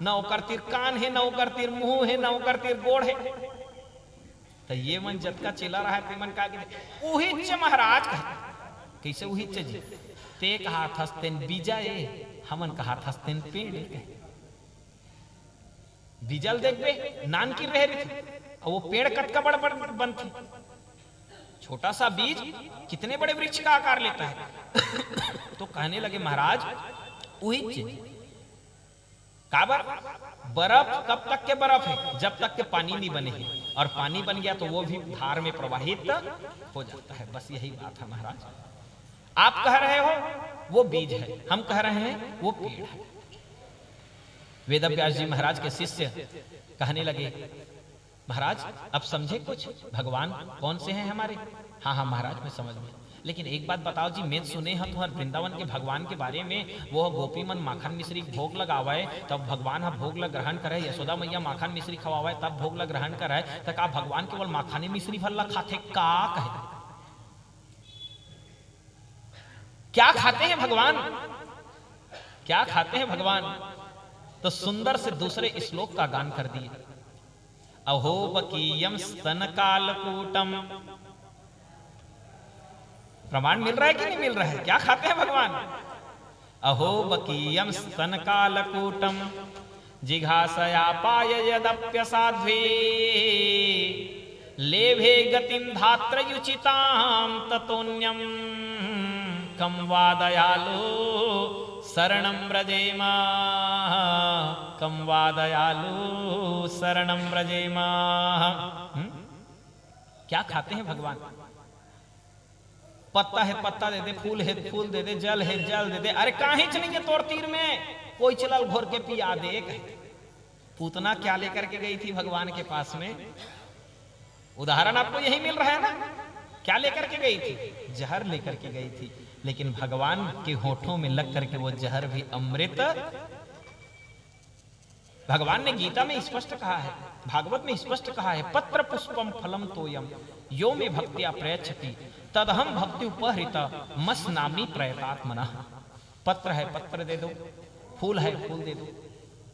S1: ना ओकर तीर कान है ना ओकर तीर मुंह है ना ओकर तीर गोड़ है। तो ये मन जतका चिल्ला रहा है ते मन का उहिच महाराज कहे। कैसे उहिच जी? ते कहा थस्तेन बीजा ए, हमन कहा थस्तेन पेड़ कहे। बीजल देखबे नान की रह रही थी, और वो पेड़ कटका बड़ बड़ बनती। छोटा सा बीज कितने बड़े वृक्ष का आकार लेता है। तो कहने लगे महाराज उहिच काबर बर्फ कब तक के बर्फ है? जब तक के पानी नहीं बने हैं, और पानी बन गया तो वो भी धार में प्रवाहित हो जाता है। बस यही बात है महाराज। आप कह रहे हो वो बीज है, हम कह रहे हैं वो पेड़ है। वेदव्यास जी महाराज के शिष्य कहने लगे महाराज अब समझे कुछ, भगवान कौन से हैं हमारे? हाँ हाँ महाराज मैं समझ में। लेकिन एक बात बताओ जी, मैं सुने हैं तुम्हारे वृंदावन के भगवान के बारे में, वो गोपी मन माखन मिश्री भोग लगावे तब भगवान भोग लग ग्रहण करे, यशोदा मैया माखन मिश्री खवावे तब भोग लग ग्रहण करे। तक आप भगवान केवल माखनी मिश्री भर खाते का कहे? क्या खाते हैं भगवान? क्या खाते हैं भगवान? तो सुंदर से दूसरे श्लोक का गान कर दिए। अहोबकीयम स्तन कालकूटम। प्रमाण मिल रहा है कि नहीं मिल रहा है? क्या खाते हैं भगवान? अहोबकीयम स्तन कालकूटम, जिघासया पाय यदप्यसाध्वी, लेभे गतिम धात्रयुचिताम ततोन्यम, कम वादयालो शरणं व्रजेमा, कम वादयालु शरणं व्रजेमा। क्या खाते हैं भगवान? पत्ता है पत्ता दे दे, फूल है फूल दे दे, जल है जल दे दे। अरे काहे चलेंगे तोड़ तीर में, कोई चलल घोर के पिया दे। पूतना क्या लेकर के गई थी भगवान के पास में? उदाहरण आपको यही मिल रहा है ना। क्या लेकर के गई थी? जहर लेकर के गई थी। लेकिन भगवान के होठों में लग करके वो जहर भी अमृत। भगवान ने गीता में स्पष्ट कहा है, भागवत में स्पष्ट कहा है, पत्र पुष्पम फलम तोयम यो में भक्त्या प्रयच्छति तदहम भक्ति उपहृत मस नामी प्रयतात्मना। पत्र है पत्र दे दो, फूल है फूल दे दो,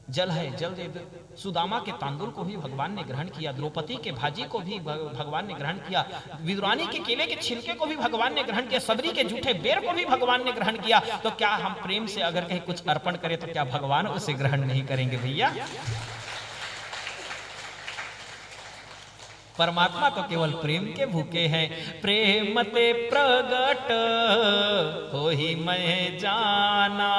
S1: जल है जल दे दो। सुदामा के तांदुल को भी भगवान ने ग्रहण किया, द्रौपदी के भाजी को भी भगवान ने ग्रहण किया, विदुरानी के केले के छिलके को भी भगवान ने ग्रहण किया, सबरी के जूठे बेर को भी भगवान ने ग्रहण किया। तो क्या हम प्रेम से अगर कहीं कुछ अर्पण करें तो क्या भगवान उसे ग्रहण नहीं करेंगे भैया? परमात्मा तो केवल प्रेम के भूखे हैं। प्रेम ते प्रगट हो ही मैं जाना,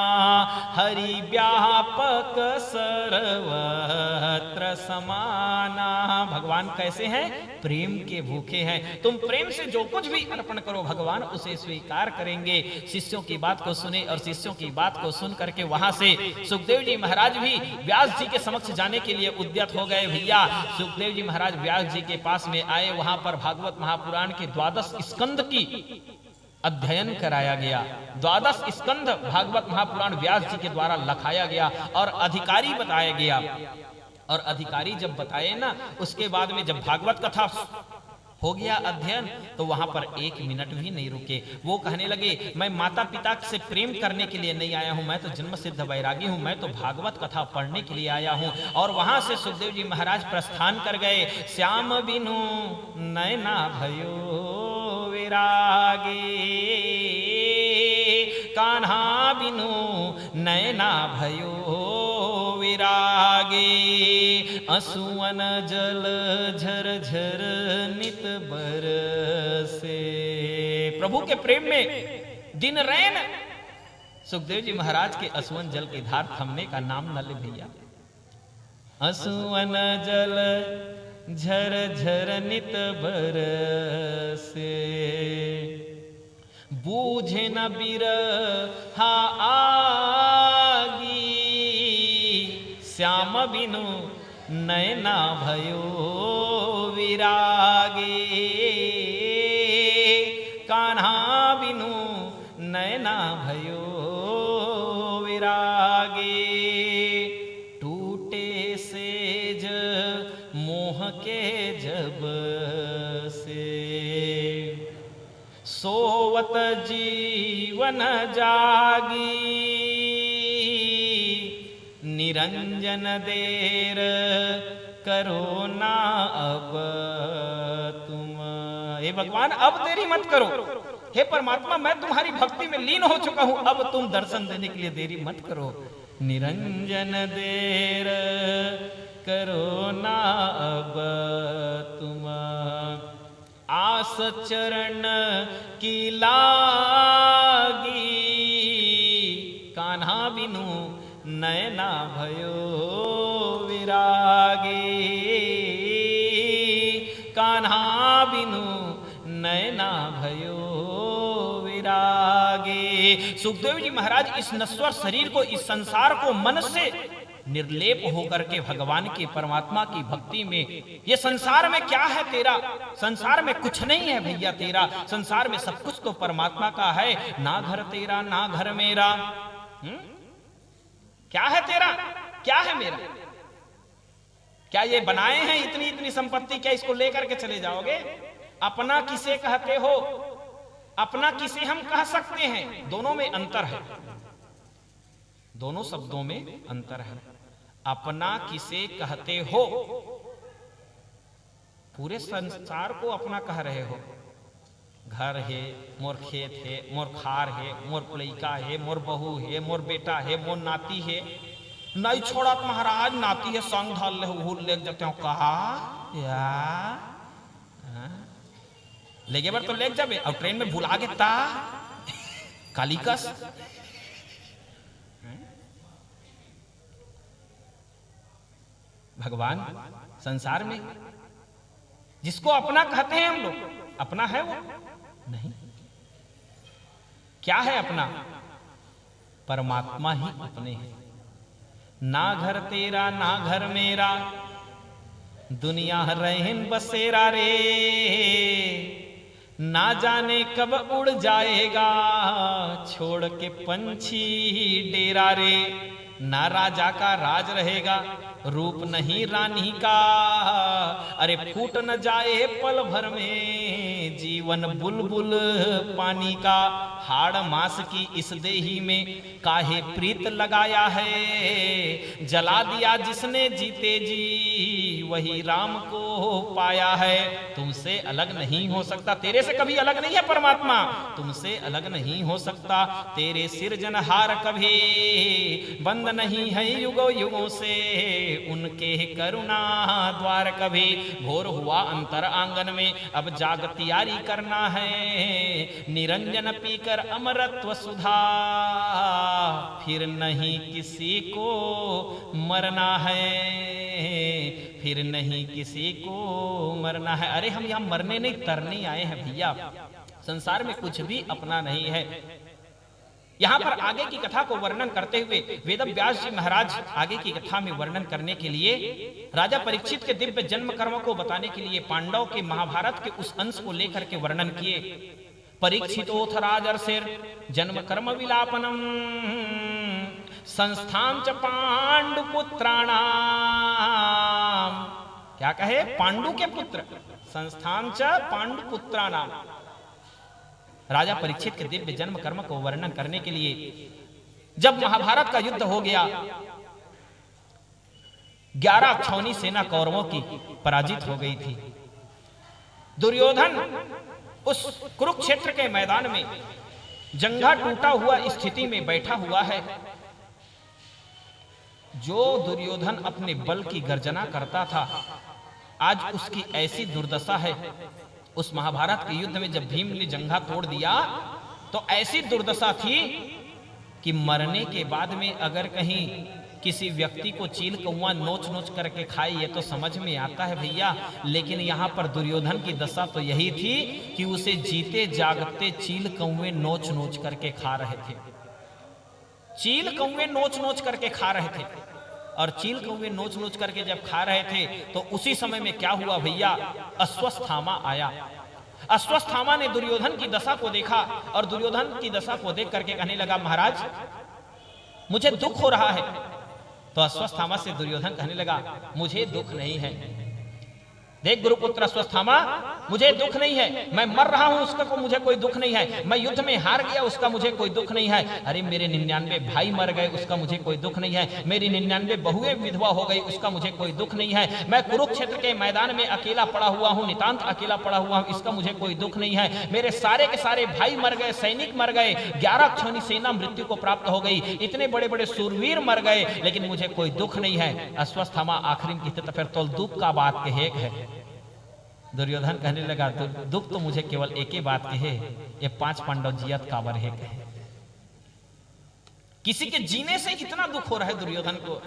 S1: हरि व्यापक सर्वत्र समाना। भगवान कैसे हैं? प्रेम के भूखे हैं। तुम प्रेम से जो कुछ भी अर्पण करो भगवान उसे स्वीकार करेंगे। शिष्यों की बात को सुने और शिष्यों की बात को सुन करके वहां से सुखदेव जी महाराज भी व्यास जी के समक्ष जाने के लिए उद्यत हो गए। भैया सुखदेव जी महाराज व्यास जी के पास में आए। वहां पर भागवत महापुराण के 12 स्कंद की अध्ययन कराया गया। 12 स्कंद भागवत महापुराण व्यास जी के द्वारा लिखाया गया और अधिकारी बताया गया। और अधिकारी जब बताए ना, उसके बाद में जब भागवत कथा हो गया अध्ययन, तो वहां पर 1 मिनट भी नहीं रुके। वो कहने लगे मैं माता पिता से प्रेम करने के लिए नहीं आया हूं, मैं तो जन्म सिद्ध वैरागी हूं, मैं तो भागवत कथा पढ़ने के लिए आया हूं। और वहां से सुखदेव जी महाराज प्रस्थान कर गए। श्याम बिनु नैना भयो विरागे, कान्हा बिनु नैना भयो विरागे, असुवन जल झर झर नित बरसे। प्रभु के प्रेम में दिन रैन सुखदेव जी महाराज के असुवन जल की धार थमने का नाम न ले भैया। असुवन जल झर झर नित बरसे, बूझे न बिरहा आगी, श्याम बिनु नैना भयो विरागे, कान्हा बिनु नैना भयो विरागे। टूटे सेज मोह के जब से, सोवत जीवन जागी, निरंजन देर करो ना अब तुम। हे भगवान अब देरी मत करो। हे परमात्मा मैं तुम्हारी भक्ति में लीन हो चुका हूं, अब तुम दर्शन देने के लिए देरी मत करो। निरंजन देर करो ना अब तुम, आस चरण की लागी, कान्हा बिनु नैना भयो विरागे, कान्हा बिनु नैना भयो विरागे। सुखदेव जी महाराज इस नश्वर शरीर को, इस संसार को मन से निर्लेप होकर के भगवान की परमात्मा की भक्ति में, ये संसार में क्या है तेरा? संसार में कुछ नहीं है भैया तेरा। संसार में सब कुछ तो परमात्मा का है। ना घर तेरा ना घर मेरा। क्या है तेरा? क्या है मेरा? क्या ये बनाए हैं इतनी इतनी संपत्ति? क्या इसको लेकर के चले जाओगे? अपना किसे कहते हो? अपना किसे हम कह सकते हैं? दोनों में अंतर है। दोनों शब्दों में अंतर है। अपना किसे कहते हो? पूरे संसार को अपना कह रहे हो। घर है, मोर खेत है, मोर खार है, मोर लड़का है, मोर बहू है, मोर बेटा है, मोर नाती है। नहीं छोड़ा महाराज, नाती है संग धाल ले जाते हो। कहा या लेगे बार तो ले जाबे, अब ट्रेन में भुला के ता कालिकस। भगवान संसार में जिसको अपना कहते हैं हम लोग, अपना है वो नहीं। क्या है अपना? परमात्मा ही अपने हैं। ना घर तेरा ना घर मेरा, दुनिया रहन बसेरा रे। ना जाने कब उड़ जाएगा छोड़ के पंछी डेरा रे। ना राजा का राज रहेगा, रूप नहीं रानी का। अरे फूट न जाए पल भर में जीवन बुलबुल पानी का, हाड़ मास की इस देही में काहे प्रीत लगाया है। जला दिया जिसने जीते जी वही राम को पाया है। तुमसे अलग नहीं हो सकता, तेरे से कभी अलग नहीं है परमात्मा, तुमसे अलग नहीं हो सकता। तेरे सिरजनहार कभी बंद नहीं है युगों युगों से, उनके करुणा द्वार कभी। भोर हुआ अंतर आंगन में अब जाग तैयारी करना है, निरंजन पीकर अमरत्व सुधा फिर नहीं किसी को मरना है, फिर नहीं किसी को मरना है। अरे हम यहां मरने नहीं तरने आए हैं भैया, संसार में कुछ भी अपना नहीं है। यहां पर आगे की कथा को वर्णन करते हुए वेदव्यास जी महाराज आगे की कथा में वर्णन करने के लिए राजा परीक्षित के दिव्य जन्म कर्म को बताने के लिए पांडव के महाभारत के उस अंश को लेकर के वर्णन किए। परीक्षितोथ राजर्षिर जन्म कर्म विलापनम संस्थान च पांडुपुत्राणाम। क्या कहे? पांडु के पुत्र, संस्थान च पांडुपुत्राणाम। राजा परीक्षित के दिव्य जन्म कर्म को वर्णन करने के लिए जब महाभारत का युद्ध हो गया, 11 अक्षौणी सेना कौरवों की पराजित हो गई थी। दुर्योधन उस कुरुक्षेत्र के मैदान में जंघा टूटा हुआ स्थिति में बैठा हुआ है। जो दुर्योधन अपने बल की गर्जना करता था, आज उसकी ऐसी दुर्दशा है। उस महाभारत के युद्ध में जब भीम ने जंघा तोड़ दिया तो ऐसी दुर्दशा थी कि मरने के बाद में अगर कहीं किसी व्यक्ति को चील कौवा नोच नोच करके खाए ये तो समझ में आता है भैया, लेकिन यहां पर दुर्योधन की दशा तो यही थी कि उसे जीते जागते चील कौवे नोच नोच करके खा रहे थे। चील कौवे नोच नोच करके खा रहे थे, और चील कौवे नोच नोच करके जब खा रहे थे तो उसी समय में क्या हुआ भैया? अश्वत्थामा आया। अश्वत्थामा ने दुर्योधन की दशा को देखा और दुर्योधन की दशा को देख करके कहने लगा, महाराज मुझे दुख हो रहा है। तो अश्वत्थामा से दुर्योधन कहने लगा, मुझे दुख नहीं है। देख गुरुपुत्र अश्वत्थामा, मुझे दुख नहीं है। मैं मर रहा हूं उसका को मुझे कोई दुख नहीं है। मैं युद्ध में हार गया उसका मुझे कोई दुख नहीं है। अरे मेरे 99 भाई मर गए उसका मुझे कोई दुख नहीं है। मेरी 99 बहुएं विधवा हो गई उसका मुझे कोई दुख नहीं है। मैं कुरुक्षेत्र के मैदान में अकेला पड़ा हुआ हूं, नितांत अकेला पड़ा हुआ हूं, इसका मुझे कोई दुख नहीं है। मेरे सारे के सारे भाई मर गए, सैनिक मर गए, 11 अक्षौणी सेना मृत्यु को प्राप्त हो गई, इतने बड़े बड़े सूरवीर मर गए, लेकिन मुझे कोई दुख नहीं है। अश्वत्थामा आखिरी में कहते तो फिर तो दुख का बात कहे है। दुर्योधन कहने लगा, दुख तो मुझे केवल एक ही बात की है, ये 5 पांडव जियत काबर है। किसी के जीने से इतना दुख हो रहा है दुर्योधन को।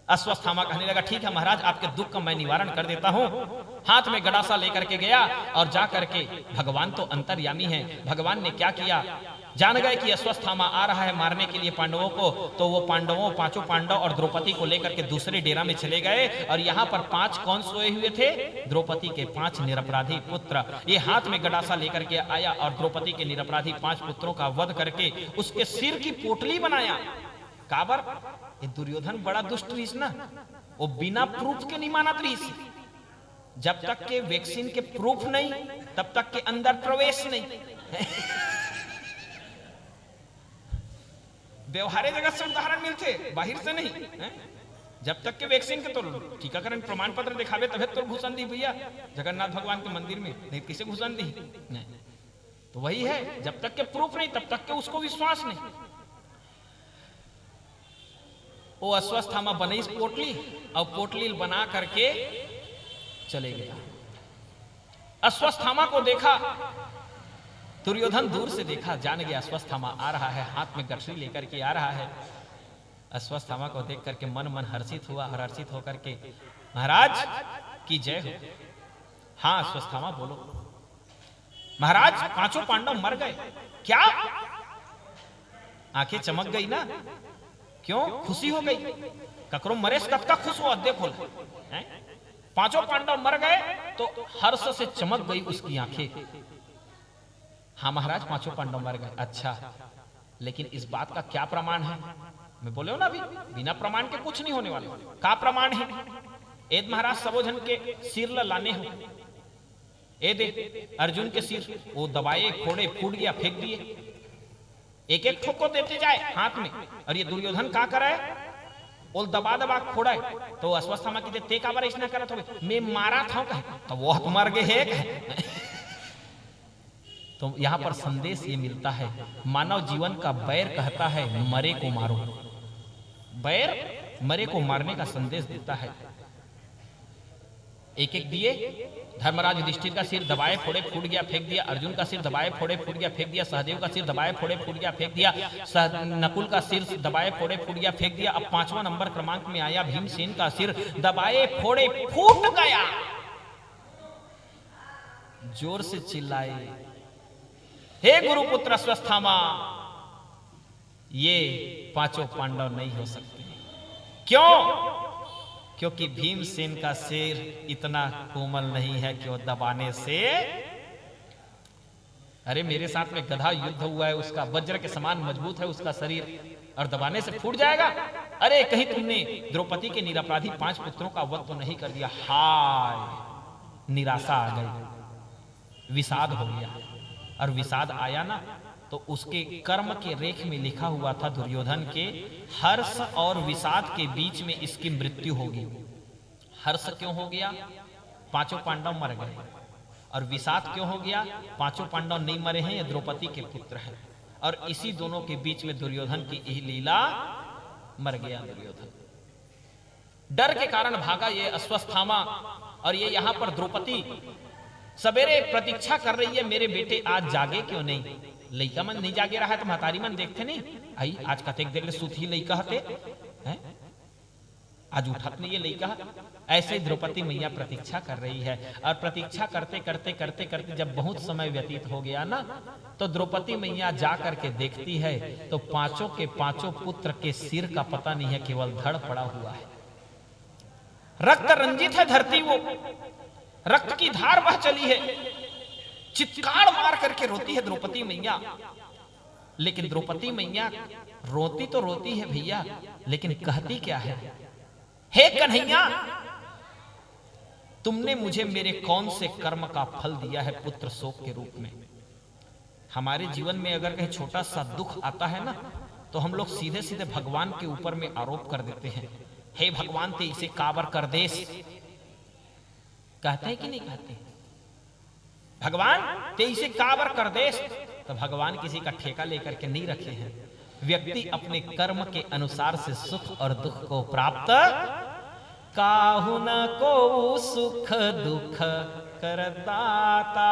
S1: अश्वत्थामा कहने लगा, ठीक है महाराज, आपके दुख का मैं निवारण कर देता हूं। हाथ में गड़ासा लेकर के गया और जा करके, भगवान तो अंतर्यामी है, भगवान ने क्या किया, जान गए कि अश्वत्थामा आ रहा है मारने के लिए पांडवों को, तो वो पांडवों 5 पांडव और द्रौपदी को लेकर के दूसरे डेरा में चले गए। और यहाँ पर 5 कौन सोए हुए थे? द्रौपदी के 5 निरपराधी पुत्र। ये हाथ में गड़ासा लेकर के आया और द्रौपदी के निरपराधी 5 पुत्रों का वध करके उसके सिर की पोटली बनाया। काबर? ये दुर्योधन बड़ा दुष्ट रीस ना, वो बिना प्रूफ के नहीं माना रीस। जब तक के वैक्सीन के प्रूफ नहीं तब तक के अंदर प्रवेश नहीं। व्यवहारिक जगत से उदाहरण मिलते, बाहर से नहीं है? जब तक के वैक्सीन के तो टीकाकरण प्रमाण पत्र दिखावे तभी तो घुसन दी भैया जगन्नाथ भगवान के मंदिर में, नहीं किसे घुसन दी नहीं। तो वही है, जब तक के प्रूफ नहीं तब तक के उसको विश्वास नहीं। वो अश्वत्थामा बनी पोटली और पोटली बना करके चले गया। अश्वत्थामा को देखा दुर्योधन, दूर से देखा, जान गया अश्वत्थामा आ रहा है, हाथ में गठरी लेकर के आ रहा है। अश्वत्थामा को देख करके मन मन हर्षित हुआ, हर्षित होकर के, महाराज की जय हो। हाँ अश्वत्थामा बोलो। महाराज 5 पांडव मर गए। क्या? आंखें चमक गई ना? क्यों? खुशी हो गई। ककरो मरेश कब का खुश हो, देखो 5 पांडव मर गए तो हर्ष से चमक गई उसकी आंखें। हाँ महाराज 5 पांडव मर गए। अच्छा, लेकिन इस बात का क्या प्रमाण है? मैं बोले हो ना अभी, बिना प्रमाण के कुछ नहीं होने वाले। क्या प्रमाण है? एद महाराज सबो जन के सिर लाने हो, ए दे अर्जुन के सिर, वो दबाए फोड़े, फूट गया, फेंक दिए, एक एक ठोको देते जाए हाथ में। और ये दुर्योधन का करे, वो दबा दबा फोड़ा है। तो अश्वत्थामा की ते का बार इसना करत होगे, मैं मारा था कहे तो वो हाथ मार गए है। तो यहां पर संदेश ये मिलता है, मानव जीवन का बैर कहता है मरे को मारो, बैर मरे को मारने का संदेश देता है। एक एक दिए, धर्मराज युधिष्ठिर का सिर दबाए फोड़े फूट गया, फेंक दिया। अर्जुन का सिर दबाए फोड़े फूट गया, फेंक दिया। सहदेव का सिर दबाए फोड़े फूट गया, फेंक दिया। नकुल का सिर दबाए फोड़े फूट गया, फेंक दिया। अब 5वां नंबर क्रमांक में आया भीमसेन का सिर दबाए फोड़े फूट गया। जोर से चिल्लाए, हे गुरुपुत्र अश्वत्थामा, ये 5 पांडव नहीं हो सकते। क्यों? क्योंकि भीमसेन का सिर इतना कोमल नहीं है कि वो दबाने से, अरे मेरे साथ में गधा युद्ध हुआ है, उसका वज्र के समान मजबूत है उसका शरीर, और दबाने से फूट जाएगा? अरे कहीं तुमने द्रौपदी के निरपराधी 5 पुत्रों का वध तो नहीं कर दिया? हाय, निराशा आ गई, विषाद हो गया। और विषाद आया ना, तो उसके कर्म के रेख में लिखा हुआ था दुर्योधन के, हर्ष और विषाद के बीच में इसकी मृत्यु होगी। हर्ष क्यों हो गया? 5 पांडव मर गए। और विषाद क्यों हो गया? 5 पांडव नहीं मरे हैं, ये द्रौपदी के पुत्र हैं। और इसी दोनों के बीच में दुर्योधन की यही लीला, मर गया दुर्योधन। डर के कारण भागा ये अश्वत्थामा। और ये यहां पर द्रौपदी सवेरे प्रतीक्षा कर रही है, मेरे बेटे आज जागे क्यों नहीं? लइका मन नहीं जागे रहा है तो महतारी मन देखते नहीं, आई आज कतेक देर ले सुती लइका हते हैं, आज उठत नहीं ये लइका। ऐसे ही द्रौपदी मैया प्रतीक्षा कर रही है। और प्रतीक्षा करते करते करते करते जब बहुत समय व्यतीत हो गया ना, तो द्रौपदी मैया जा करके देखती है तो 5 के 5 पुत्र के सिर का पता नहीं है, केवल धड़ पड़ा हुआ है। रक्त रंजित है धरती, वो रक्त की धार बह चली है। चित्कार मार करके रोती है द्रौपदी मैया। लेकिन द्रौपदी मैया रोती तो रोती है भैया, लेकिन कहती क्या है? हे कन्हैया, तुमने मुझे मेरे कौन से कर्म का फल दिया है पुत्र शोक के रूप में? हमारे जीवन में अगर कहीं छोटा सा दुख आता है ना, तो हम लोग सीधे सीधे भगवान के ऊपर में आरोप कर देते हैं, हे भगवान ते इसे काबर कर देस। कहते हैं कि नहीं कहते? भगवान ते इसे काबर कर देस। तो भगवान किसी का ठेका लेकर के नहीं रखे हैं। व्यक्ति अपने कर्म के अनुसार से सुख और दुख को प्राप्त, काहु न को सुख दुख करदाता,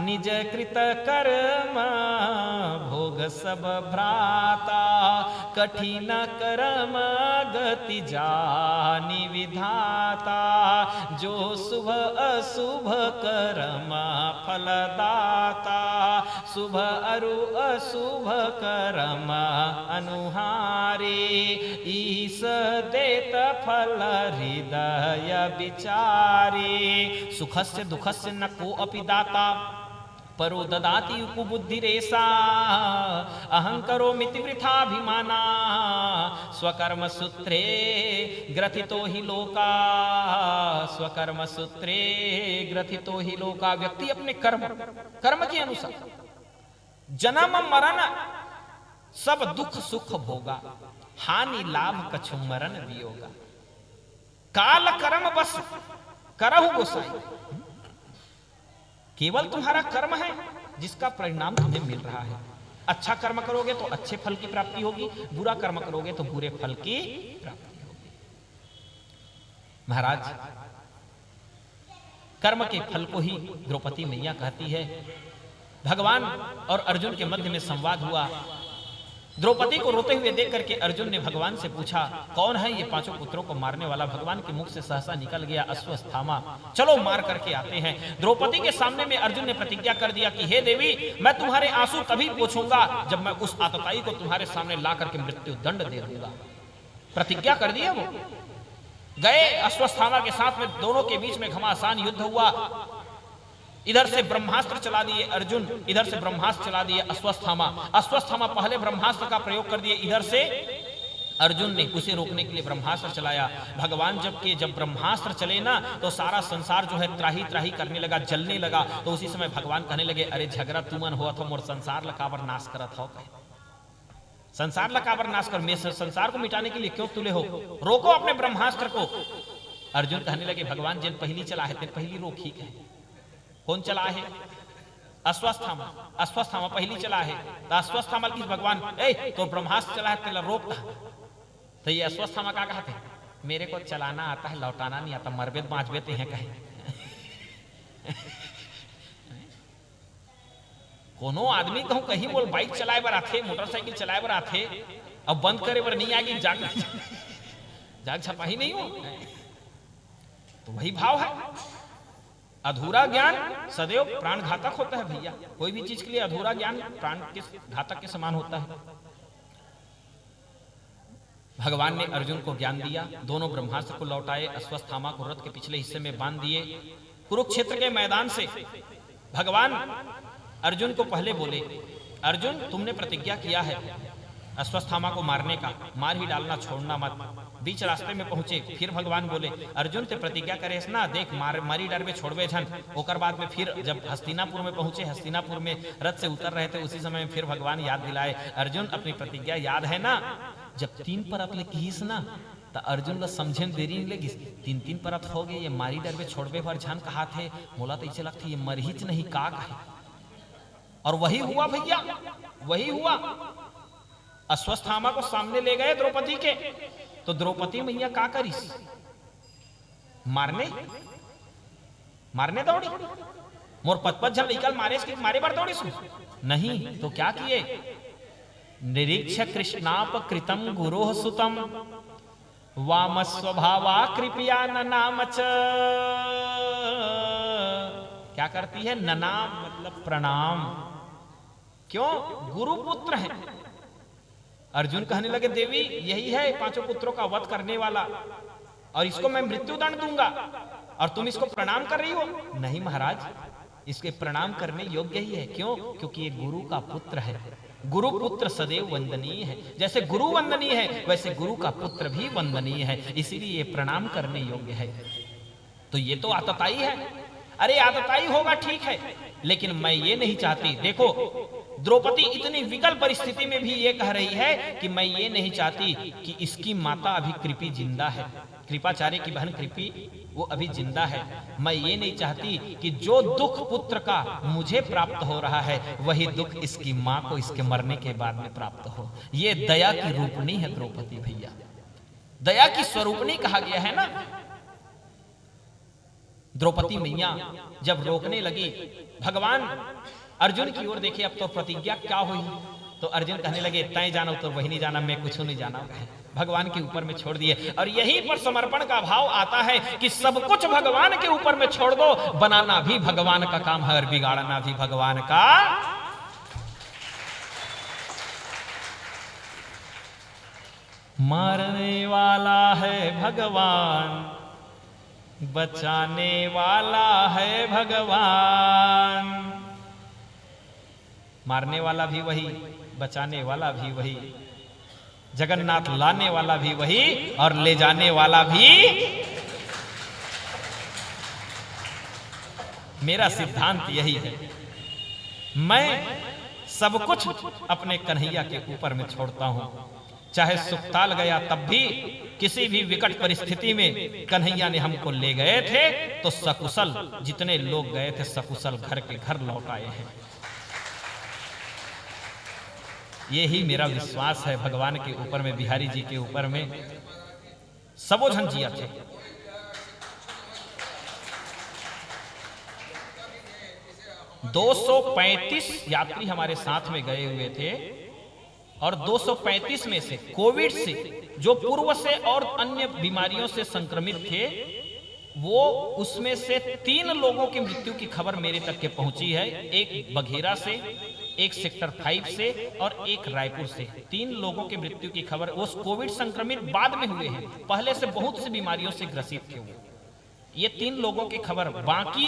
S1: निज कृत कर्म भोग सब भ्राता, कठिन कर्म गति जानि विधाता, जो शुभ अशुभ कर्म फलदाता, शुभ अरु अशुभ कर्म अनुहारे, ईश देत फल हृदय विचारे, सुखस्य दुखस्य न को अपि दाता, परो ददाति उपबुद्धिरेषा, अहंकरो मिति वृथाभिमाना, स्वकर्म सूत्रे ग्रथितो हि लोका, स्वकर्म सूत्रे ग्रथितो हि लोका। व्यक्ति अपने कर्म के अनुसार जन्म मरण सब दुख सुख भोगा, हानि लाभ कछु मरण वियोगा, काल कर्म बस करहु गोसाई। केवल तुम्हारा कर्म है जिसका परिणाम तुम्हें मिल रहा है। अच्छा कर्म करोगे तो अच्छे फल की प्राप्ति होगी, बुरा कर्म करोगे तो बुरे फल की प्राप्ति होगी। महाराज, कर्म के फल को ही द्रौपदी मैया कहती है। भगवान और अर्जुन के मध्य में संवाद हुआ। द्रौपदी को रोते हुए देख करके अर्जुन ने भगवान से पूछा, कौन है ये 5 पुत्रों को मारने वाला? भगवान के मुख से सहसा निकल गया, अश्वत्थामा। चलो मार करके आते हैं। द्रौपदी के सामने में अर्जुन ने प्रतिज्ञा कर दिया कि हे देवी, मैं तुम्हारे आंसू तभी पोंछूंगा जब मैं उस आतताई को तुम्हारे सामने ला करके मृत्यु दंड दे दूंगा। प्रतिज्ञा कर दिया। वो गए अश्वत्थामा के साथ में, दोनों के बीच में घमासान युद्ध हुआ। इधर से ब्रह्मास्त्र चला दिए अर्जुन, इधर से ब्रह्मास्त्र चला दिए अश्वत्थामा। अश्वत्थामा पहले ब्रह्मास्त्र का प्रयोग कर दिए, इधर से अर्जुन ने उसे रोकने के लिए ब्रह्मास्त्र चलाया। भगवान जब ब्रह्मास्त्र चले ना तो सारा संसार जो है त्राही त्राही करने लगा, जलने लगा। तो उसी समय भगवान कहने लगे, अरे झगड़ा तुमन हुआ तो मोर संसार लकाबर नाश करत हो, संसार लकाबर नाश कर, मैं संसार को मिटाने के लिए क्यों तुले हो, रोको अपने ब्रह्मास्त्र को। अर्जुन कहने लगे, भगवान जिन पहली चला है तेन पहली रोक ही है। कौन चला है? अश्वत्थामा। अश्वत्थामा पहली चला है। तो अश्वत्थामा की भगवान तो ब्रह्मास्त्र चला है तेला रोक। तो ये अश्वत्थामा क्या कहते हैं, मेरे को चलाना आता है, लौटाना नहीं आता, मरबेद बाँचबेद हैं कहे। कोनो आदमी कहूँ कहीं बोल बाइक चलाए बर आथे, मोटरसाइकिल चलाए बर आथे, अब बंद करे बर नहीं आगे, जाग छपा ही नहीं हो। तो वही भाव है। अधूरा ज्ञान सदैव प्राण घातक होता है भैया। कोई भी चीज के लिए अधूरा ज्ञान प्राण के घातक के समान होता है। भगवान ने अर्जुन को ज्ञान दिया, दोनों ब्रह्मास्त्र को लौटाए, अश्वत्थामा को रथ के पिछले हिस्से में बांध दिए। कुरुक्षेत्र के मैदान से भगवान अर्जुन को पहले बोले, अर्जुन तुमने प्रतिज्ञा किया है अश्वत्थामा को मारने का, मार ही डालना, छोड़ना मत। बीच रास्ते में पहुंचे, फिर भगवान बोले, अर्जुन ते प्रतिज्ञा करे ना, देख मारी डरबे छोड़बे झन। ओकर बाद में फिर जब हस्तिनापुर में पहुंचे, हस्तिनापुर में रथ से उतर रहे थे, उसी समय में फिर भगवान याद दिलाए, अर्जुन अपनी प्रतिज्ञा याद है ना। जब 3 परत ले कहीस ना तो अर्जुन ला समझे में देरी नहीं लगी। 3 परत हो गए, ये मारी डरबे छोड़बे भर झन कहा थे, मोला तो ऐसे लगता ये मरहिच नहीं का कहे। और वही हुआ भैया, वही हुआ। अश्वत्थामा को सामने ले गए द्रौपदी के, तो द्रौपदी मैया का करीस, मारने दौड़ी। मोर 5-5 जन निकल मारे बार दौड़ी सु नहीं, तो क्या किए, निरीक्ष कृष्णाप कृतम गुरोह सुतम वाम स्वभावा कृपया ननामच। क्या करती है, ननाम मतलब प्रणाम। क्यों, गुरु पुत्र है। अर्जुन कहने लगे, देवी यही है 5 पुत्रों का वध करने वाला, और इसको मैं मृत्यु दंड दूंगा और तुम इसको प्रणाम कर रही हो। नहीं महाराज, इसके प्रणाम करने योग्य ही है। क्यों, क्योंकि ये गुरु का पुत्र है। गुरु पुत्र सदैव वंदनीय है। जैसे गुरु वंदनीय है वैसे गुरु का पुत्र भी वंदनीय है, इसीलिए ये प्रणाम करने योग्य है। तो ये तो आतताई है। अरे आतताई होगा ठीक है, लेकिन मैं ये नहीं चाहती। देखो द्रौपदी इतनी विकल परिस्थिति में भी ये कह रही है कि मैं ये नहीं चाहती कि इसकी माता अभी कृपी जिंदा है, कृपाचार्य की बहन कृपी वो अभी जिंदा है। मैं ये नहीं चाहती कि जो दुख पुत्र का मुझे प्राप्त हो रहा है वही दुख इसकी माँ को इसके मरने के बाद में प्राप्त हो। ये दया की रूपणी है द्रौपदी भैया, दया की स्वरूपणी कहा गया है ना। द्रौपदी मैया जब रोकने लगी, भगवान अर्जुन की ओर देखे, अब तो प्रतिज्ञा क्या हुई। तो अर्जुन कहने लगे, तय जाना तो वही नहीं जाना, मैं कुछ नहीं जाना। भगवान के ऊपर में छोड़ दिए। और यहीं पर समर्पण का भाव आता है कि सब कुछ भगवान के ऊपर में छोड़ दो। बनाना भी भगवान का काम है और बिगाड़ना भी भगवान का। मारने वाला है भगवान, बचाने वाला है भगवान। मारने वाला भी वही, बचाने वाला भी वही, जगन्नाथ लाने वाला भी वही और ले जाने वाला भी। मेरा सिद्धांत यही है, मैं सब कुछ अपने कन्हैया के ऊपर में छोड़ता हूं। चाहे सुखताल गया तब भी किसी भी विकट परिस्थिति में कन्हैया ने हमको ले गए थे तो सकुशल, जितने लोग गए थे सकुशल घर के घर लौट आए हैं। यही मेरा विश्वास है भगवान के ऊपर में, बिहारी जी के ऊपर में। सबोझन जिया थे। दो 235 यात्री हमारे साथ में गए हुए थे और 235 में से कोविड से, जो पूर्व से और अन्य बीमारियों से संक्रमित थे, वो उसमें से 3 लोगों की मृत्यु की खबर मेरे तक के पहुंची है। एक बघेरा से, एक सेक्टर 5 से और एक रायपुर से। 3 लोगों की मृत्यु की खबर, वो कोविड संक्रमित बाद में हुए हैं, पहले से बहुत सी बीमारियों से ग्रसित थे वो। ये 3 लोगों की खबर, बाकी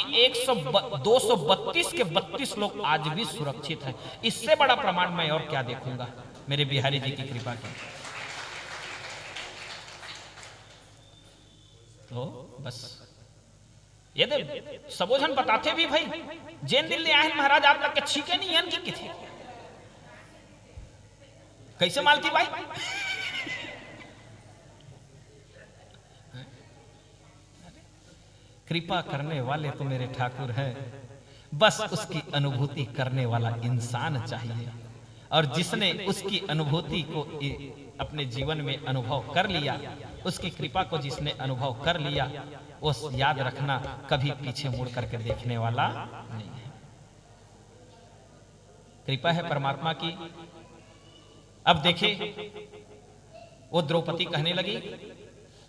S1: 232 के 32 लोग आज भी सुरक्षित हैं। इससे बड़ा प्रमाण मैं और क्या देखूंगा, मेरे बिहारी जी की कृपा की। तो बस यदि सबोझन बताते भी भाई जेन दिल ले आए महाराज आप तक के छीके नहीं हन की थे कैसे मालती भाई कृपा करने वाले तो मेरे ठाकुर हैं, बस उसकी अनुभूति करने वाला इंसान चाहिए। और जिसने उसकी अनुभूति को अपने जीवन में अनुभव कर लिया, उसकी कृपा को जिसने अनुभव कर लिया, उस याद रखना कभी पीछे मुड़ करके देखने वाला नहीं है। कृपा है परमात्मा की। अब देखे वो द्रौपदी कहने लगी,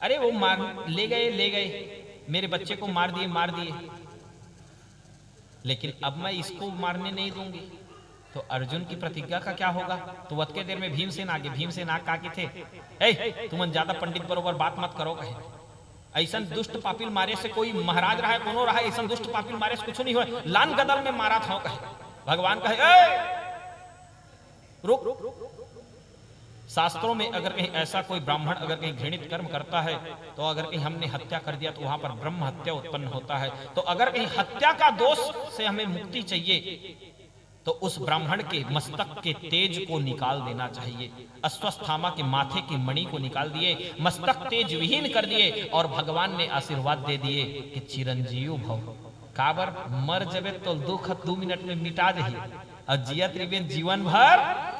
S1: अरे वो मार ले गए मेरे बच्चे को मार दिए, लेकिन अब मैं इसको मारने नहीं दूंगी। तो अर्जुन की प्रतिज्ञा का क्या होगा? तो वत के देर में भीमसेन आ के थे, ए तुम ज्यादा पंडित बरोबर बात मत करो। कहे ऐसा दुष्ट पापिल मारे से कोई महाराज रहा है, कोनो रहा है, ऐसा दुष्ट पापिल मारे से कुछ नहीं हुआ, लान गदल में मारा था। कहे भगवान कहे रुक। शास्त्रों में अगर कहीं ऐसा कोई ब्राह्मण अगर कहीं घृणित कर्म करता है, तो अगर कहीं हमने हत्या कर दिया तो वहां पर ब्रह्म हत्या उत्पन्न होता है। तो अगर कहीं हत्या का दोष से हमें मुक्ति चाहिए, तो उस ब्राह्मण के मस्तक के तेज को निकाल देना चाहिए। अश्वत्थामा के माथे की मणि को निकाल दिए, मस्तक तेज विहीन कर दिए, और भगवान ने आशीर्वाद दे दिए कि चिरंजीव भव। काबर मर जबे तो दुख 2 मिनट में मिटा दही, और जिया त्रिवेद जीवन भर।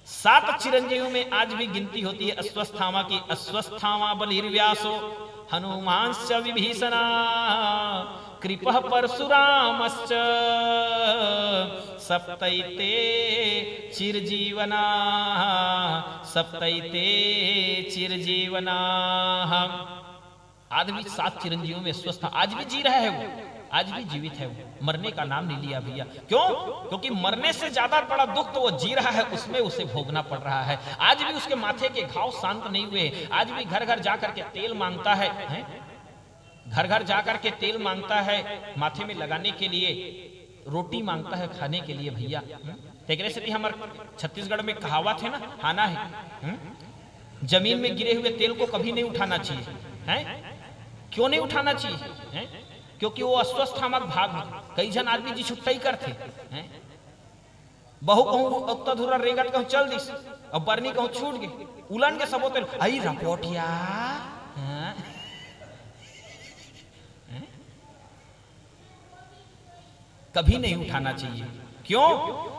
S1: 7 चिरंजीव में आज भी गिनती होती है अश्वत्थामा की। अश्वत्थामा बलिर्व्यासो हनुमांश्च विभीषणा कृपः परशुरामश्च सप्तैते चिरजीवना आज भी 7 चिरंजीवों में स्वस्थ आज भी जी रहा है वो, आज भी जीवित है वो, मरने का नाम नहीं लिया भैया। क्यों? क्योंकि मरने से ज्यादा बड़ा दुख तो वो जी रहा है, उसमें उसे भोगना पड़ रहा है। आज भी उसके माथे के घाव शांत नहीं हुए, आज भी घर घर जाकर के तेल मांगता है, घर घर जाकर के तेल मांगता है माथे में लगाने के लिए, रोटी मांगता है खाने के लिए भैया। तेरे से हमारे छत्तीसगढ़ में कहावत है ना, खाना है जमीन में गिरे हुए तेल को कभी नहीं उठाना चाहिए, है? क्यों नहीं उठाना चाहिए? है? क्योंकि वो अस्वस्थामक भाग में कई जन आदमी जी छुट्टाई करते हैं। बहु कहूँ उतना धुरा रेगट कहूँ चल दिस, और बरनी कहूँ छूट गए, उलन के सबोते आई रपोटिया। कभी नहीं उठाना चाहिए। क्यों?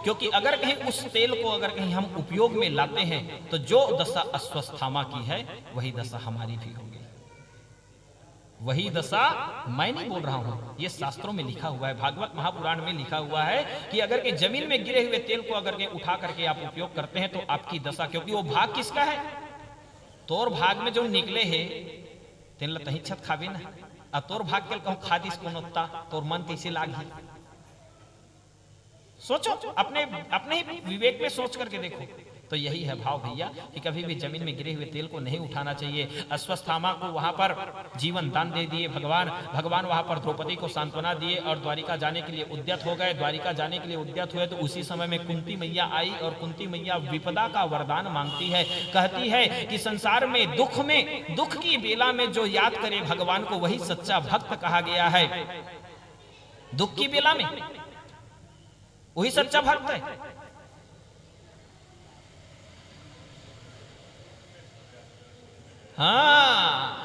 S1: क्योंकि अगर कहीं उस तेल को अगर कहीं हम उपयोग में लाते हैं, तो जो दशा अश्वस्थामा की है वही दशा हमारी भी होगी। वही दशा मैं नहीं बोल रहा हूं, ये शास्त्रों में लिखा हुआ है, भागवत महापुराण में लिखा हुआ है कि अगर के जमीन में गिरे हुए तेल को अगर के उठा करके आप उपयोग करते हैं तो आपकी दशा, क्योंकि वो भाग किसका है? तोर भाग में जो निकले है तेल तही छत खाबे ना, और तोर भाग के कहूं खा दिस को नोता तोर मन तैसे लागी। सोचो, अपने ही विवेक में सोच करके देखो। तो यही है भाव भैया कि कभी भी जमीन में गिरे हुए तेल को नहीं उठाना चाहिए। अश्वस्थामा को वहां पर जीवन दान दे दिए भगवान वहां पर द्रौपदी को सांत्वना दिए और द्वारिका जाने के लिए उद्यत हो गए। द्वारिका जाने के लिए उद्यत हुए तो उसी समय में कुंती मैया आई, और कुंती मैया विपदा का वरदान मांगती है। कहती है कि संसार में दुख की बेला में जो याद करे भगवान को वही सच्चा भक्त कहा गया है। दुख की बेला में वही सच्चा भक्त है। हाँ,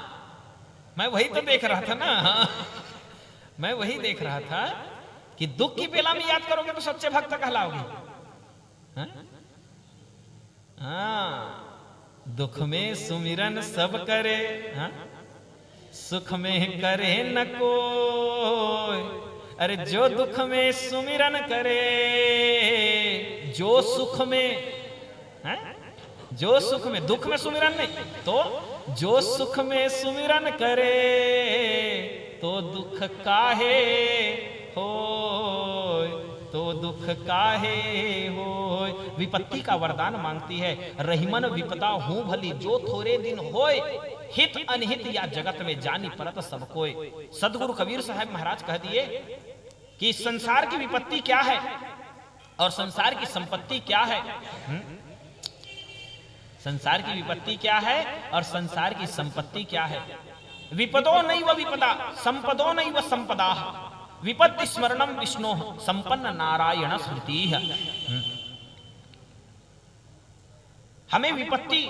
S1: मैं वही तो देख रहा था ना। हाँ, मैं वही देख रहा था कि दुख की बेला में याद करोगे तो सच्चे भक्त कहलाओगे। हाँ, दुख में सुमिरन सब करे, हाँ? सुख में करे न कोई। अरे जो दुख में सुमिरन करे, जो सुख में, जो सुख में, दुख में सुमिरन नहीं, तो जो सुख में सुमिरन करे तो दुख काहे होय, तो दुख काहे होय। विपत्ति का वरदान मांगती है। रहीमन विपदा हूं भली जो थोड़े दिन होय, हित अनहित या जगत में जानी परत सब कोय। सदगुरु कबीर साहब महाराज कह दिए कि संसार की विपत्ति क्या है और संसार की संपत्ति क्या है। संसार की विपत्ति क्या है और संसार की संपत्ति क्या है। विपदो नैव विपदा संपदो नैव संपदा विपत्ति स्मरणम विष्णु संपन्न नारायण स्मृति। हमें विपत्ति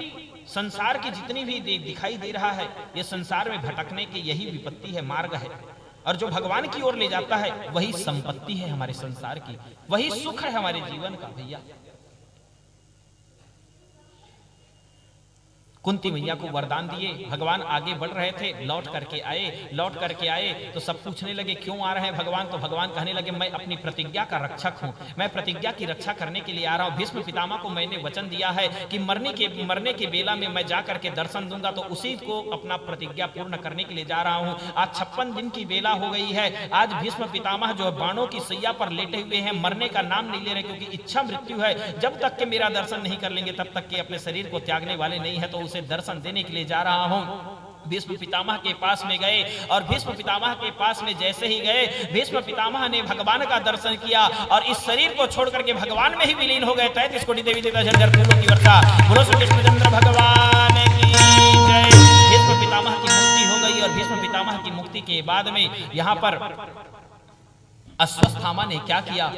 S1: संसार की जितनी भी दिखाई दे रहा है, ये संसार में भटकने की यही विपत्ति है, मार्ग है। और जो भगवान की ओर ले जाता है वही संपत्ति है हमारे संसार की, वही सुख है हमारे जीवन का। भैया कुंती मैया को वरदान दिए, भगवान आगे बढ़ रहे थे, लौट करके आए तो सब पूछने लगे क्यों आ रहे हैं भगवान। तो भगवान कहने लगे मैं अपनी प्रतिज्ञा का रक्षक हूं, मैं प्रतिज्ञा की रक्षा करने के लिए आ रहा हूं। भीष्म पितामह को मैंने वचन दिया है कि मरने के बेला में मैं जा करके दर्शन दूंगा, तो उसी को अपना प्रतिज्ञा पूर्ण करने के लिए जा रहा हूं। आज 56 दिन की बेला हो गई है। आज भीष्म पितामह जो बाणों की सैया पर लेटे हुए हैं, मरने का नाम नहीं ले रहे, क्योंकि इच्छा मृत्यु है। जब तक के मेरा दर्शन नहीं कर लेंगे तब तक के अपने शरीर को त्यागने वाले नहीं है, तो उसे दर्शन देने के लिए जा रहा हूं। भीष्म पितामह के पास में गए और भीष्म पितामह के पास में जैसे ही गए, भीष्म पितामह ने भगवान का दर्शन किया और इस शरीर को छोड़ करके भगवान में ही विलीन हो गए। तैतीस कोटि देवी देवता झंझर फूलों की वर्षा, बोलो श्री कृष्णचंद्र भगवान की जय। भीष्म पितामह की मुक्ति हो गई और भीष्म पितामह की मुक्ति के बाद में यहां पर अश्वत्थामा ने क्या किया,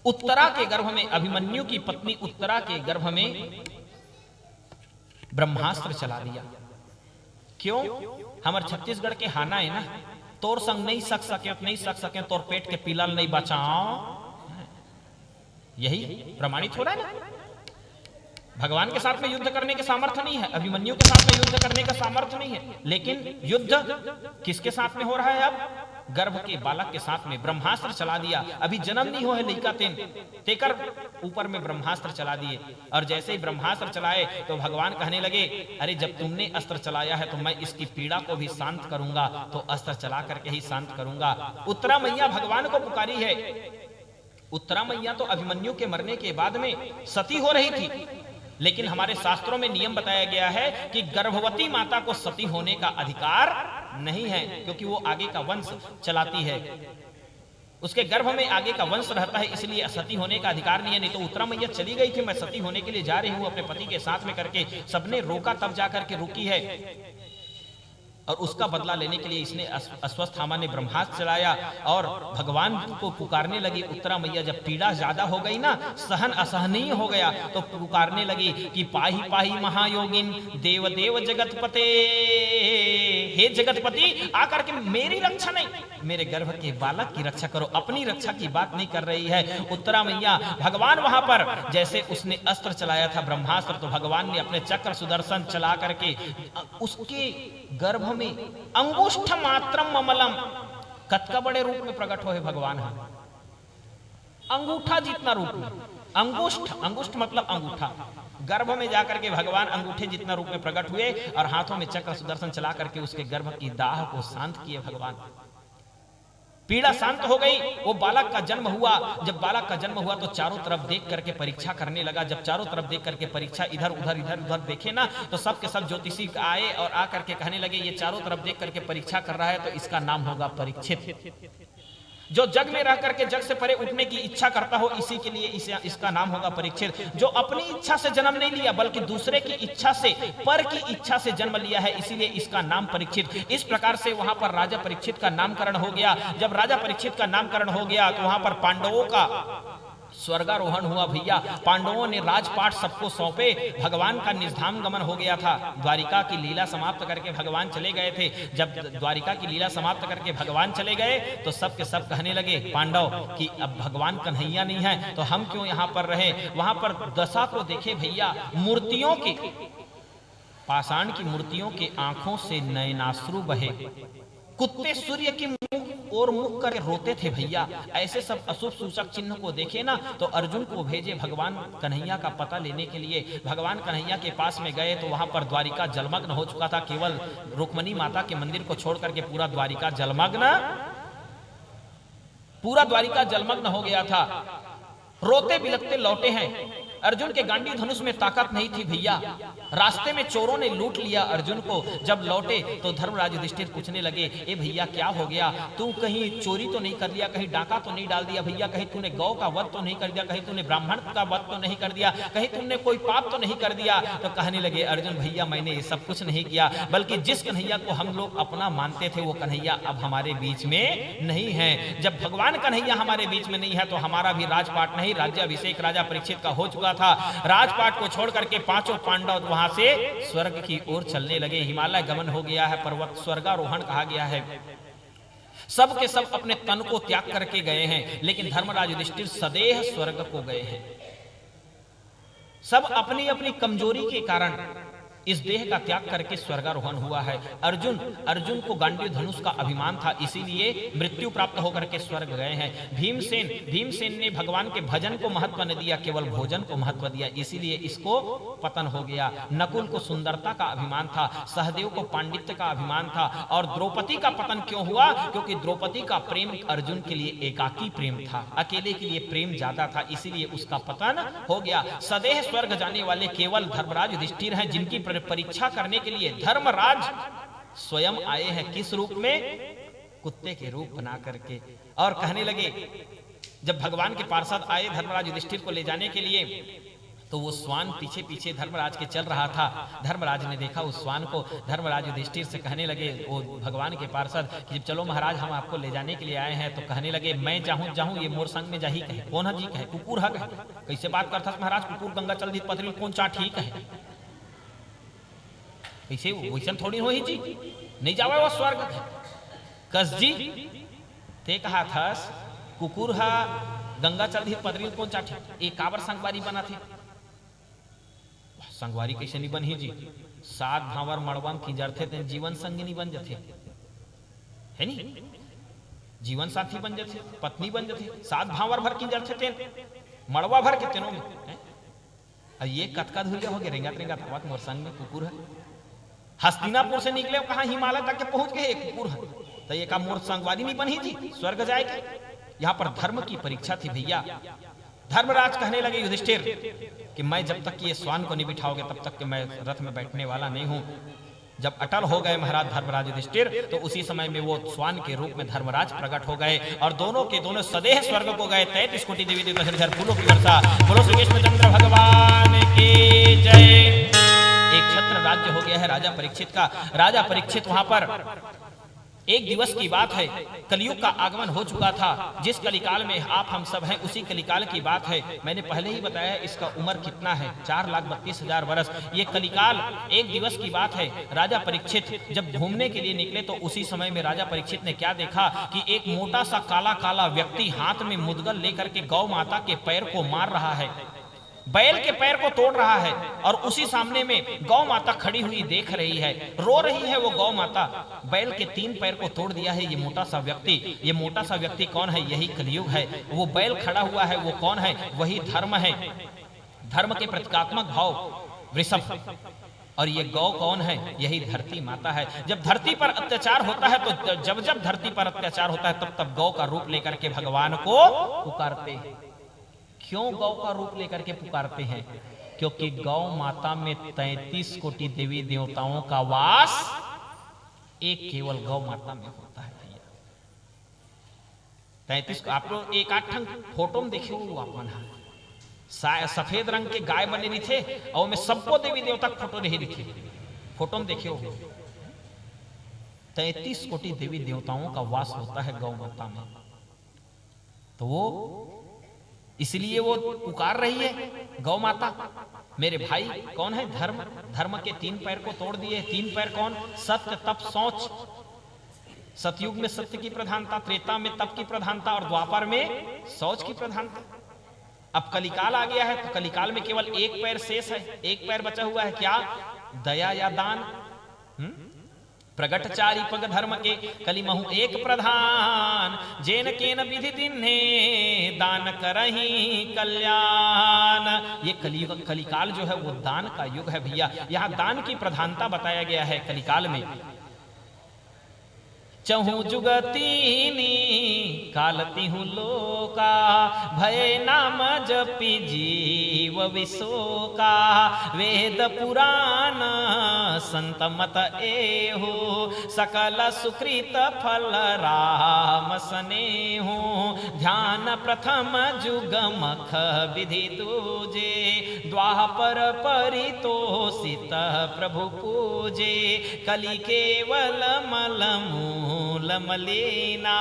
S1: उत्तरा के गर्भ में, अभिमन्यु की पत्नी उत्तरा के गर्भ में ब्रह्मास्त्र चला दिया। क्यों? हमारे छत्तीसगढ़ के हाना है ना, तोर संग नहीं सक सके तोर पेट के पिलल नहीं बचाओ, यही प्रमाणित हो रहा है ना। भगवान के साथ में युद्ध करने के सामर्थ्य नहीं है, अभिमन्यु के साथ में युद्ध करने का सामर्थ्य नहीं है, लेकिन युद्ध किसके साथ में हो रहा है? अब गर्भ के बालक के साथ में ब्रह्मास्त्र चला दिया। अभी जन्म नहीं हो है लड़का तेकर ऊपर में ब्रह्मास्त्र चला दिए। और जैसे ही ब्रह्मास्त्र चलाए तो भगवान कहने लगे अरे जब तुमने अस्त्र चलाया है तो मैं इसकी पीड़ा को भी शांत करूंगा, तो अस्त्र चला करके ही शांत करूंगा। उत्तरा मैया भगवान को पुकारी है। उत्तरा मैया तो अभिमन्यु के मरने के बाद में सती हो रही थी, लेकिन हमारे शास्त्रों में नियम बताया गया है कि गर्भवती माता को सती होने का अधिकार नहीं है, क्योंकि वो आगे का वंश चलाती है, उसके गर्भ में आगे का वंश रहता है, इसलिए सती होने का अधिकार नहीं है। नहीं तो उत्तरा मैया चली गई थी, मैं सती होने के लिए जा रही हूं अपने पति के साथ में करके, सबने रोका तब जाकर के रुकी है। और उसका बदला लेने के लिए इसने अश्वत्थामा ने ब्रह्मास्त्र चलाया और भगवान को पुकारने लगी। उत्तरा मैया जब पीड़ा ज्यादा हो गई ना, सहन असहनीय हो गया, तो पुकारने लगी कि पाही पाही महायोगिन देव देव जगतपते, हे जगतपति आकर के मेरी रक्षा नहीं, मेरे गर्भ के बालक की रक्षा करो। अपनी रक्षा की बात नहीं कर रही है उत्तरा मैया। भगवान वहां पर जैसे उसने अस्त्र चलाया था ब्रह्मास्त्र, तो भगवान ने अपने चक्र सुदर्शन चला करके उसके गर्भ में अंगुष्ठ मात्रम ममलम, कतका बड़े रूप में प्रकट हो है भगवान। अंगूठा जितना रूप में, अंगुष्ठ मतलब अंगूठा, गर्भ में जाकर के भगवान अंगूठे जितना रूप में प्रकट हुए और हाथों में चक्र सुदर्शन चला करके उसके गर्भ की दाह को शांत किए भगवान। पीड़ा शांत हो गई, वो बालक का जन्म हुआ। जब बालक का जन्म हुआ तो चारों तरफ देख करके परीक्षा करने लगा। जब चारों तरफ देख करके परीक्षा इधर उधर देखे ना, तो सब के सब ज्योतिषी आए और आकर के कहने लगे ये चारों तरफ देख करके परीक्षा कर रहा है तो इसका नाम होगा परीक्षित। जो जग में रह करके जग से परे उठने की इच्छा करता हो, इसी के लिए इसका नाम होगा परीक्षित। जो अपनी इच्छा से जन्म नहीं लिया बल्कि दूसरे की इच्छा से, पर की इच्छा से जन्म लिया है, इसीलिए इसका नाम परीक्षित। इस प्रकार से वहां पर राजा परीक्षित का नामकरण हो गया। जब राजा परीक्षित का नामकरण हो गया तो वहां पर पांडवों का स्वर्गारोहण हुआ। भैया पांडवों ने राजपाट सबको सौंपे, भगवान का निधाम गमन हो गया था। द्वारिका की लीला समाप्त करके भगवान चले गए थे। जब द्वारिका की लीला समाप्त करके भगवान चले गए तो सब के सब कहने लगे पांडव कि अब भगवान कन्हैया नहीं है तो हम क्यों यहाँ पर रहे। वहां पर दशा को देखे भैया, मूर्तियों की, पाषाण की मूर्तियों के आंखों से नयनाश्रु बहे, कुत्ते सूर्य की मुख और मुख कर रोते थे भैया। ऐसे सब अशुभ सूचक चिन्ह को देखे ना तो अर्जुन को भेजे भगवान कन्हैया का पता लेने के लिए। भगवान कन्हैया के पास में गए तो वहां पर द्वारिका जलमग्न हो चुका था। केवल रुक्मणी माता के मंदिर को छोड़ करके पूरा द्वारिका जलमग्न हो गया था। रोते बिलखते लौटे हैं अर्जुन के गांडी धनुष में ताकत नहीं थी भैया। रास्ते में चोरों ने लूट लिया अर्जुन को। जब लौटे तो धर्मराज युधिष्ठिर पूछने लगे, ए भैया क्या हो गया, तू कहीं चोरी तो नहीं कर लिया, कहीं डाका तो नहीं डाल दिया भैया, कहीं तूने गौ का वध तो नहीं कर दिया, कहीं तूने ब्राह्मण का वध तो नहीं कर दिया, कहीं तुमने कोई पाप तो नहीं कर दिया। तो कहने लगे अर्जुन भैया मैंने ये सब कुछ नहीं किया, बल्कि जिस कन्हैया को हम लोग अपना मानते थे वो कन्हैया अब हमारे बीच में नहीं है। जब भगवान कन्हैया हमारे बीच में नहीं है तो हमारा भी राजपाट नहीं, राज्याभिषेक राजा परीक्षित का हो चुका था। राजपाट को छोड़ करके पांचों पांडव वहां से स्वर्ग की ओर चलने लगे। हिमालय गमन हो गया है, पर्वत स्वर्गारोहण कहा गया है। सब के सब अपने तन को त्याग करके गए हैं, लेकिन धर्मराज युधिष्ठिर सदेह स्वर्ग को गए हैं। सब अपनी अपनी कमजोरी के कारण इस देह का त्याग करके स्वर्गारोहण हुआ है। अर्जुन को गांडीव धनुष का अभिमान था, इसीलिए मृत्यु प्राप्त होकर के स्वर्ग गए हैं। भीमसेन ने भगवान के भजन को महत्व न दिया, केवल भोजन को महत्व दिया, इसीलिए इसको पतन हो गया। नकुल को सुंदरता का अभिमान था, सहदेव को पांडित्य का अभिमान था। और द्रौपदी का पतन क्यों हुआ? क्योंकि द्रौपदी का प्रेम अर्जुन के लिए एकाकी प्रेम था, अकेले के लिए प्रेम ज्यादा था, इसीलिए उसका पतन हो गया। सदेह स्वर्ग जाने वाले केवल धर्मराज युधिष्ठिर हैं, जिनकी परीक्षा करने के लिए धर्मराज स्वयं आए हैं। किस रूप में? कुत्ते के रूप बना करके। और कहने लगे, जब भगवान के पार्षद आए धर्मराज युधिष्ठिर को ले जाने के लिए, तो वो श्वान पीछे पीछे धर्मराज के चल रहा था। धर्मराज ने देखा उस श्वान को, धर्मराज युधिष्ठिर से कहने लगे वो भगवान के पार्षद कि चलो महाराज हम आपको ले जाने के लिए आए हैं। तो कहने लगे मैं जाहूं ये मोर संग में जाही कहे, कौन है जी कहे, कुकुर है कहे, कैसे बात करता महाराज, कुकुर गंगा चल दी पथरी कौन चा ठीक है, कैसे वैसन थोड़ी हो ही जी, नहीं जावे वो स्वर्ग। कस जी ते कहा था कुकुर हा गंगा चल दी पथरी कौन चा ठीक, एक काबर संगवारी बना थे। संगवारी कैसे नहीं बन ही जी, सात भावर मड़वन की जरथे ते जीवन संगिनी बन जाते है नी, जीवन साथी बन जाते, पत्नी बन जाते, सात भावर भर की जरथे ते मड़वा भर के तेनों में ये कतका धुलिया हो गया, रेंगा रेंगा था मोर संग में कुकुर है। हस्तिनापुर से निकले कहा हिमालय तक के पहुंच गए, कुकुर है तो ये का मोर संगवारी नहीं बनी जी, स्वर्ग जाएगी। यहाँ पर धर्म की परीक्षा थी भैया। धर्मराज कहने लगे युधिष्ठिर कि मैं जब तक ये श्वान को नहीं बिठाओगे तब तक कि मैं रथ में बैठने वाला नहीं हूं। जब अटल हो गए महाराज धर्मराज युधिष्ठिर, तो उसी समय में वो श्वान के रूप में धर्मराज प्रकट हो गए और दोनों के दोनों सदेह स्वर्ग को गए। 33 कोटि देवी देवता फूलों की वर्षा, बोलो श्री कृष्णचंद्र भगवान की जय। एक छत्र राज्य हो गया है राजा परीक्षित का। राजा परीक्षित वहां पर एक दिवस की बात है, कलयुग का आगमन हो चुका था। जिस कलिकाल में आप हम सब हैं उसी कलिकाल की बात है। मैंने पहले ही बताया इसका उम्र कितना है, 4,32,000 वर्ष। ये कलिकाल एक दिवस की बात है। राजा परीक्षित जब घूमने के लिए निकले तो उसी समय में राजा परीक्षित ने क्या देखा कि एक मोटा सा काला काला व्यक्ति हाथ में मुद्गल लेकर के गौ माता के पैर को मार रहा है, बैल के पैर को तोड़ रहा है। और उसी सामने में गौ माता खड़ी हुई देख रही है, रो रही है वो गौ माता। बैल के 3 पैर को तोड़ दिया है ये मोटा सा व्यक्ति। ये मोटा सा व्यक्ति कौन है? यही कलयुग है। वो बैल खड़ा हुआ है वो कौन है? वही धर्म है। धर्म के प्रतीकात्मक भाव वृषभ, और ये गौ कौन है? यही धरती माता है। जब धरती पर अत्याचार होता है तो जब धरती पर अत्याचार होता है तब तब गौ का रूप लेकर के भगवान को पुकारते हैं। क्यों गौ का रूप लेकर के पुकारते हैं? क्योंकि गौ माता में 33 कोटि देवी देवताओं का वास एक केवल गौ माता में होता है भैया। 33 आप लोग एक आठ फोटो में देखियो अपन सफेद रंग के गाय बने रही थे और में सबको देवी देवता फोटो नहीं दिखे। फोटो में देखियो 33 कोटि देवी देवताओं का वास होता है गौ माता में। तो वो इसलिए वो पुकार रही है गौ माता। मेरे भाई कौन है? धर्म। धर्म के 3 पैर को तोड़ दिए। 3 पैर कौन? सत्य, तप, सोच। सतयुग में सत्य की प्रधानता, त्रेता में तप की प्रधानता और द्वापर में सोच की प्रधानता। अब कलिकाल आ गया है तो कलिकाल में केवल 1 पैर शेष है, 1 पैर बचा हुआ है। क्या? दया या दान। प्रगट चारि पग धर्म के कलिमहु एक प्रधान, जेन केन विधि दिन्हे दान करही कल्याण। ये कलियुग कलिकाल जो है वो दान का युग है भैया। यहाँ दान की प्रधानता बताया गया है कलिकाल में। चहु जुगतीनी कालती हूँ लोका, भय नाम जपि जीव विशोका। वेद पुराण संत मत एहु, सकल सुकृत फल राम स्नेहु। ध्यान प्रथम जुग मख विधि दूजे, द्वापर परितोषित प्रभु पूजे। कलि केवल मल मूल मलिना,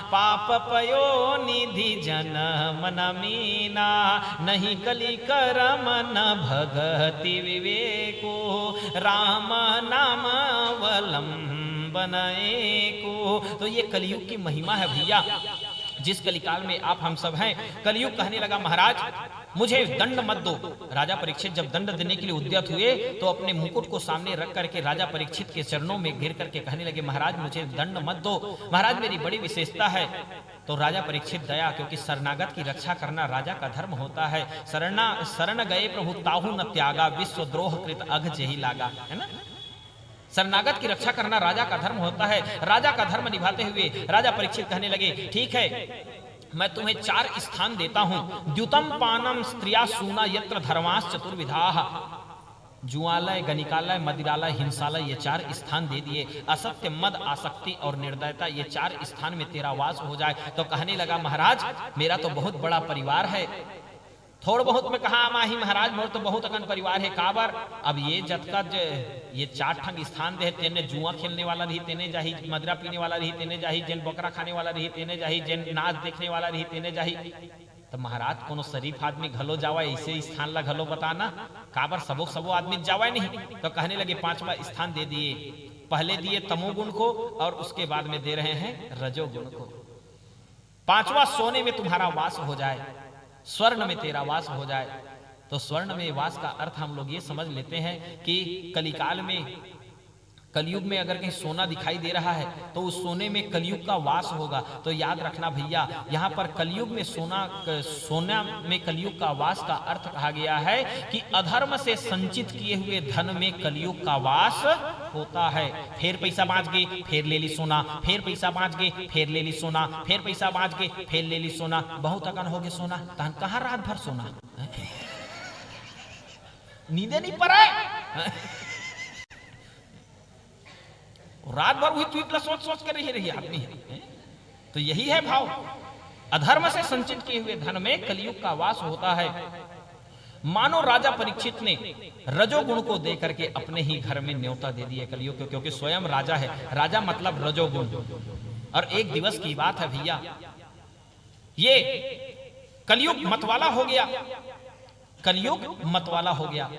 S1: पाप पयो निधि जन्म न मीना। नहीं कलि करम न भगति विवेको, राम नाम अवलंबन एको। तो ये कलयुग की महिमा है भैया, जिस कलिकाल में आप हम सब हैं। कलयुग कहने लगा महाराज मुझे दंड मत दो। राजा परीक्षित जब दंड देने के लिए उद्यत हुए तो अपने मुकुट को सामने रख करके राजा परीक्षित के चरणों में गिर करके कहने लगे महाराज मुझे दंड मत दो, महाराज मेरी बड़ी विशेषता है। तो राजा परीक्षित दया, क्योंकि शरणागत की रक्षा करना राजा का धर्म होता है। शरण गए प्रभु ताहू न त्यागा, विश्वद्रोह कृत अघ जेहि लागा, है ना। शरणागत की रक्षा करना राजा का धर्म होता है। राजा का धर्म निभाते हुए राजा परीक्षित कहने लगे ठीक है, मैं तुम्हें 4 स्थान देता हूं। द्युतम पानम स्त्रिया सूना यत्र धर्मास चतुर्विधाः। जुआलय, गनिकालय, मदिरालय, हिंसालय, ये 4 स्थान दे दिए। असत्य, मद, आसक्ति और निर्दयता, ये 4 स्थान में तेरा वास हो जाए। तो कहने लगा महाराज मेरा तो बहुत बड़ा परिवार है। थोड़ बहुत में कहा माही महाराज मोर तो बहुत अगन परिवार है काबर। अब ये जतका ये 4 ठंग स्थान दे, तेने जुआ खेलने वाला रही तेने जाही, मदिरा पीने वाला रही तेने जाही, जेन बकरा खाने वाला रही तेने जाही, जेन नाच देखने वाला रही तेने जाही। तो महाराज कोनो शरीफ आदमी घलो जावा, ऐसे स्थान ला घलो बताना काबर सबो आदमी जावा नहीं। तो कहने लगे 5वां स्थान दे दिए। पहले दिए तमोगुण को और उसके बाद में दे रहे हैं रजोगुण को। 5वां सोने में तुम्हारा वास हो जाए, स्वर्ण में तेरा वास हो जाए। तो स्वर्ण में वास का अर्थ हम लोग ये समझ लेते हैं कि कलिकाल में, कलयुग में अगर कहीं सोना दिखाई दे रहा है तो उस सोने में कलयुग का वास होगा। तो याद रखना भैया, यहाँ पर कलयुग में सोना में कलयुग का वास का अर्थ कहा गया है कि अधर्म से संचित किए हुए धन में कलयुग का वास होता है। फिर पैसा बाँच गए फिर ले ली सोना, फिर पैसा बाँच गए फिर ले ली सोना, फिर पैसा बाँच गए फिर ले ली सोना। बहुत अकन हो गए सोना, तहन कहाँ रात भर सोना, नींदे नहीं पड़ा रात भर वही ट्वीट सोच सोच कर रही आदमी है। तो यही है भाव, अधर्म से संचित किए हुए धन में कलयुग का वास होता है। मानो राजा परीक्षित ने रजोगुण को दे करके अपने ही घर में न्योता दे दिया कलयुग को, क्योंकि स्वयं राजा है। राजा मतलब रजोगुण। और एक दिवस की बात है भैया, ये कलयुग मतवाला हो गया, कलयुग मतवाला हो गया।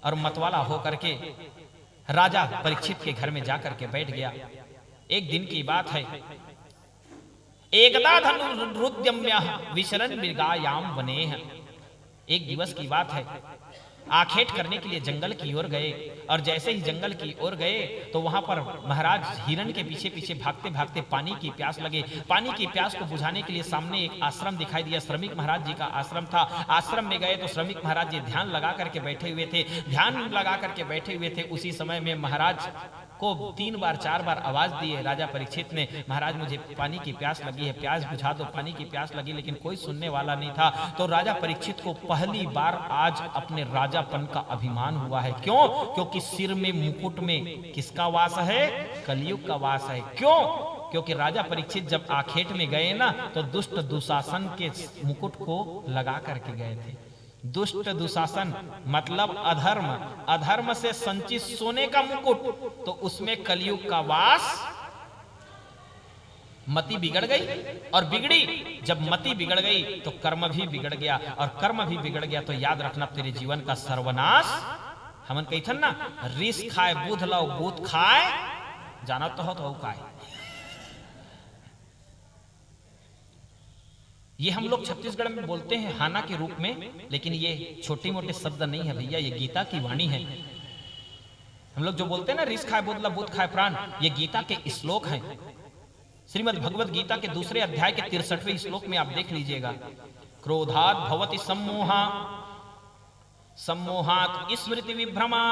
S1: और मतवाला हो करके राजा परीक्षित के घर में जाकर के बैठ गया। एक दिन की बात है, एकदा धनुरुद्यम्य विचरण मृगायाम वनेह। एक दिवस की बात है, आखेट करने के लिए जंगल की ओर गए। और जैसे ही जंगल की ओर गए तो वहां पर महाराज हिरण के पीछे पीछे भागते भागते पानी की प्यास लगे। पानी की प्यास को बुझाने के लिए सामने एक आश्रम दिखाई दिया, श्रमिक महाराज जी का आश्रम था। आश्रम में गए तो श्रमिक महाराज जी ध्यान लगा करके बैठे हुए थे। ध्यान लगा करके बैठे हुए थे, उसी समय में महाराज को 3 बार 4 बार आवाज दी है राजा परीक्षित ने, महाराज मुझे पानी की प्यास लगी है, प्यास बुझा दो, पानी की प्यास लगी। लेकिन कोई सुनने वाला नहीं था। तो राजा परीक्षित को पहली बार आज अपने राजापन का अभिमान हुआ है। क्यों? क्योंकि सिर में मुकुट में किसका वास है? कलयुग का वास है। क्यों? क्योंकि राजा परीक्षित जब आखेट में गए ना तो दुष्ट दुशासन के मुकुट को लगा करके गए थे। दुष्ट दुशासन मतलब अधर्म, अधर्म से संचित सोने का मुकुट, तो उसमें कलयुग का वास। मति बिगड़ गई और बिगड़ी, जब मति बिगड़ गई तो कर्म भी बिगड़ गया, और कर्म भी बिगड़ गया तो याद रखना तेरे जीवन का सर्वनाश। हमन कहथन ना, रिस खाए बुध लाओ बूथ खाए, जाना तो काय। ये हम लोग छत्तीसगढ़ में बोलते हैं हाना के रूप में, लेकिन ये छोटे मोटे शब्द नहीं है भैया, ये गीता की वाणी है। हम लोग जो बोलते हैं ना, रिस खाए बुध ला बूथ खाए प्राण, ये गीता के श्लोक हैं। श्रीमद् भगवत गीता के 2 अध्याय के 63वें श्लोक में आप देख लीजिएगा। क्रोधात भवति सम्मोहा, सम्मोहात स्मृति विभ्रमा,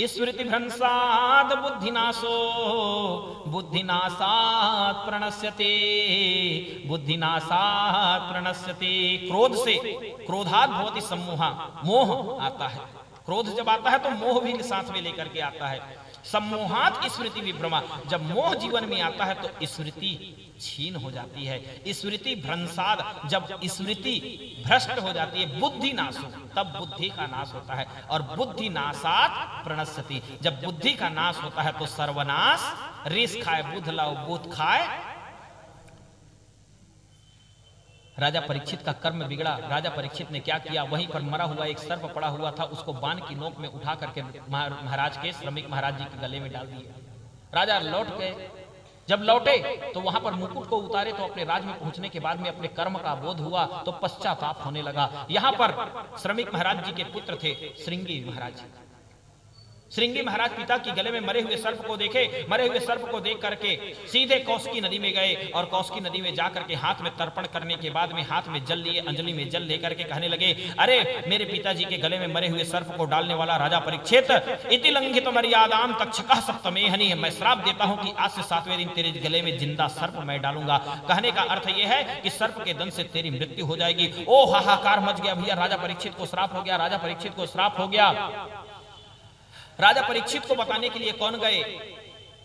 S1: स्मृति भ्रंसाद बुद्धिनाशो, बुद्धिनाशात् प्रणश्यते, बुद्धिनाशात् प्रणश्यते। क्रोध से, क्रोधात् भवति सम्मोहा, मोह आता है। क्रोध जब आता है तो मोह भी साथ में लेकर के आता है। सम्मोहात स्मृति विभ्रमा, जब मोह जीवन में आता है तो स्मृति छीन हो जाती है, स्मृति भ्रंशाद, जब स्मृति भ्रष्ट हो जाती है, बुद्धि नाशो, तब बुद्धि का नाश होता है। और बुद्धि नाशात प्रणश्यति, जब बुद्धि का नाश होता है तो सर्वनाश, रिस खाए बुध लाओ बुध खाए। राजा परीक्षित का कर्म बिगड़ा। राजा परीक्षित ने क्या किया, वहीं पर मरा हुआ एक सर्प पड़ा हुआ था, उसको बाण की नोक में उठा करके महाराज के, श्रमिक महाराज जी के गले में डाल दिया। राजा लौट गए। जब लौटे तो वहां पर मुकुट को उतारे तो अपने राज में पहुंचने के बाद में अपने कर्म का बोध हुआ तो पश्चाताप होने लगा। यहां पर श्रमिक महाराज जी के पुत्र थे श्रृंगी महाराज जी। श्रृंगी महाराज पिता के गले में मरे हुए सर्प को देखे, मरे हुए सर्प को देख करके सीधे कौशिकी नदी में गए और कौशिकी नदी में जाकर के हाथ में तर्पण करने के बाद में हाथ में जल लिए, अंजलि में जल लेकर के कहने लगे, अरे मेरे पिताजी के गले में मरे हुए सर्प को डालने वाला राजा परीक्षित, इति लंघित मर्यादाम तक्षकः सप्तमेहनि, मैं श्राप देता हूं कि आज से 7वें दिन तेरे गले में जिंदा सर्प मैं डालूंगा। कहने का अर्थ यह है कि सर्प के दंश से तेरी मृत्यु हो जाएगी। ओ हाहाकार मच गया भैया, राजा परीक्षित को श्राप हो गया, राजा परीक्षित को श्राप हो गया। राजा परीक्षित को बताने के लिए कौन गए?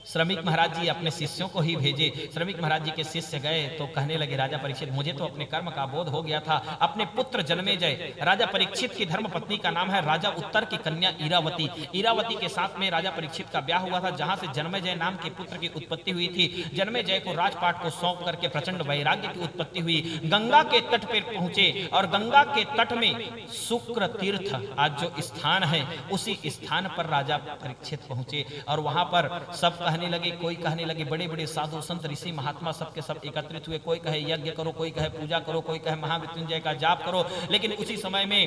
S1: श्रमिक महाराज जी अपने शिष्यों को ही भेजे। श्रमिक महाराज जी के शिष्य गए तो कहने लगे, राजा परीक्षित मुझे तो अपने कर्म का बोध हो गया था। अपने पुत्र जन्मेजय, राजा परीक्षित की धर्म पत्नी का नाम है राजा उत्तर की कन्या इरावती। इरावती के साथ में राजा परीक्षित का ब्याह हुआ था, जहां से जन्मेजय नाम के पुत्र की उत्पत्ति हुई थी। जन्मेजय को राजपाट को सौंप करके प्रचंड वैराग्य की उत्पत्ति हुई। गंगा के तट पर पहुंचे और गंगा के तट में शुक्र तीर्थ आज जो स्थान है उसी स्थान पर राजा परीक्षित पहुंचे और वहां पर सब कहने लगे, कोई कहने लगे, बड़े बड़े साधु संत ऋषि महात्मा सबके सब एकत्रित हुए। कोई कहे यज्ञ करो, कोई कहे पूजा करो, कोई कहे महामृत्युंजय का जाप करो। लेकिन उसी समय में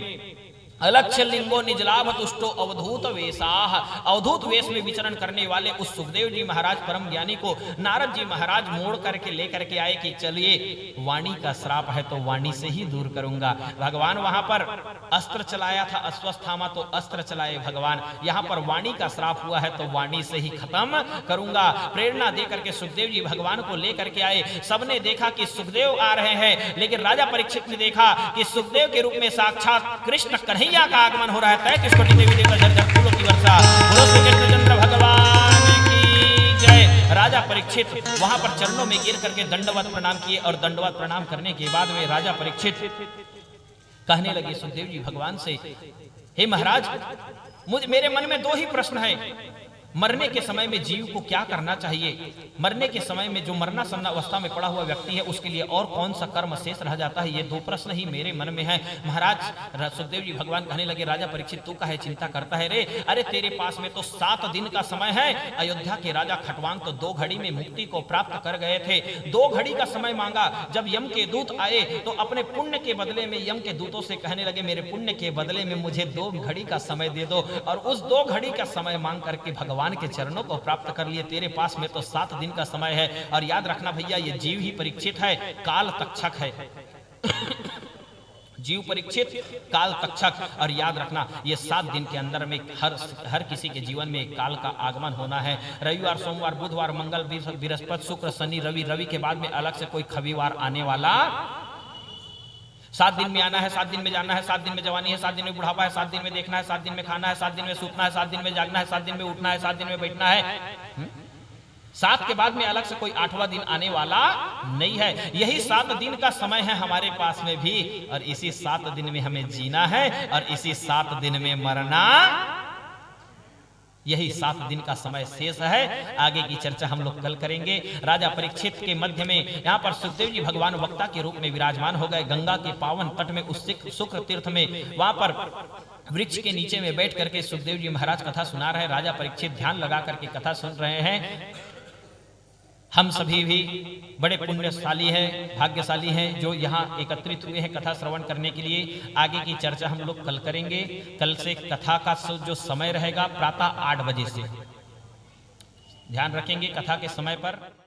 S1: अलक्ष्य लिंगो निजलाभ तुष्टो अवधूत वेशाह, अवधूत वेश में विचरण करने वाले उस सुखदेव जी महाराज परम ज्ञानी को नारद जी महाराज मोड़ करके लेकर के आए कि चलिए वाणी का श्राप है तो वाणी से ही दूर करूंगा। भगवान वहां पर अस्त्र चलाया था, अश्वत्थामा तो अस्त्र चलाए भगवान, यहां पर वाणी का श्राप हुआ है तो वाणी से ही खत्म करूंगा। प्रेरणा देकर के सुखदेव जी भगवान को लेकर के आए। सबने देखा कि सुखदेव आ रहे हैं, लेकिन राजा परीक्षित ने देखा कि सुखदेव के रूप में साक्षात कृष्ण कन्हैया का आगमन हो रहा है। 33 कोटि देवी देवता झरझर फूलों की वर्षा, बोलो श्री कृष्णचंद्र भगवान की जय। राजा परीक्षित वहां पर चरणों में गिर करके दंडवत प्रणाम किए और दंडवत प्रणाम करने के बाद में राजा परीक्षित कहने लगे सुखदेव जी भगवान से, हे महाराज मेरे मन में 2 ही प्रश्न है। मरने के समय में जीव को क्या करना चाहिए? मरने के समय में जो मरना सन्ना अवस्था में पड़ा हुआ व्यक्ति है उसके लिए और कौन सा कर्म शेष रह जाता है? ये 2 प्रश्न ही मेरे मन में है। महाराज सुखदेव जी भगवान कहने लगे, राजा परीक्षित तू काहे चिंता करता है रे? अरे तेरे पास में तो 7 दिन का समय है। अयोध्या के राजा खटवांग तो 2 घड़ी में मुक्ति को प्राप्त कर गए थे। 2 घड़ी का समय मांगा। जब यम के दूत आए तो अपने पुण्य के बदले में यम के दूतों से कहने लगे, मेरे पुण्य के बदले में मुझे 2 घड़ी का समय दे दो। और उस 2 घड़ी का समय मांग करके भगवान के चरणों को प्राप्त कर लिए। तेरे पास में तो 7 दिन का समय है। और याद रखना भैया, ये जीव ही परीक्षित है, काल तक्षक है। जीव परीक्षित, काल तक्षक। और याद रखना ये 7 दिन के अंदर में हर किसी के जीवन में काल का आगमन होना है। रविवार, सोमवार, बुधवार, मंगल, बृहस्पति, शुक्र, शनि, रवि के बाद में अलग से कोई खबीवार आने वाला। 7 दिन में आना है, 7 दिन में जाना है, 7 दिन में जवानी है, 7 दिन में बुढ़ापा है, 7 दिन में देखना है, 7 दिन में खाना है, 7 दिन में सूतना है, 7 दिन में जागना है, 7 दिन में उठना है, 7 दिन में बैठना है। 7 के बाद में अलग से कोई 8वां दिन आने वाला नहीं है। यही 7 दिन का समय है हमारे पास में भी। और इसी 7 दिन में हमें जीना है और इसी 7 दिन में मरना। यही 7 दिन का समय शेष है। आगे की चर्चा हम लोग कल करेंगे। राजा परीक्षित के मध्य में यहाँ पर सुखदेव जी भगवान वक्ता के रूप में विराजमान हो गए। गंगा के पावन तट में उस शुक्र तीर्थ में वहां पर वृक्ष के नीचे में बैठ करके सुखदेव जी महाराज कथा सुना रहे हैं। राजा परीक्षित ध्यान लगा करके कथा सुन रहे हैं। हम सभी भी बड़े पुण्यशाली हैं, भाग्यशाली हैं जो यहाँ एकत्रित हुए हैं कथा श्रवण करने के लिए। आगे की चर्चा हम लोग कल करेंगे। कल से कथा का जो समय रहेगा प्रातः 8 बजे से ध्यान रखेंगे कथा के समय पर।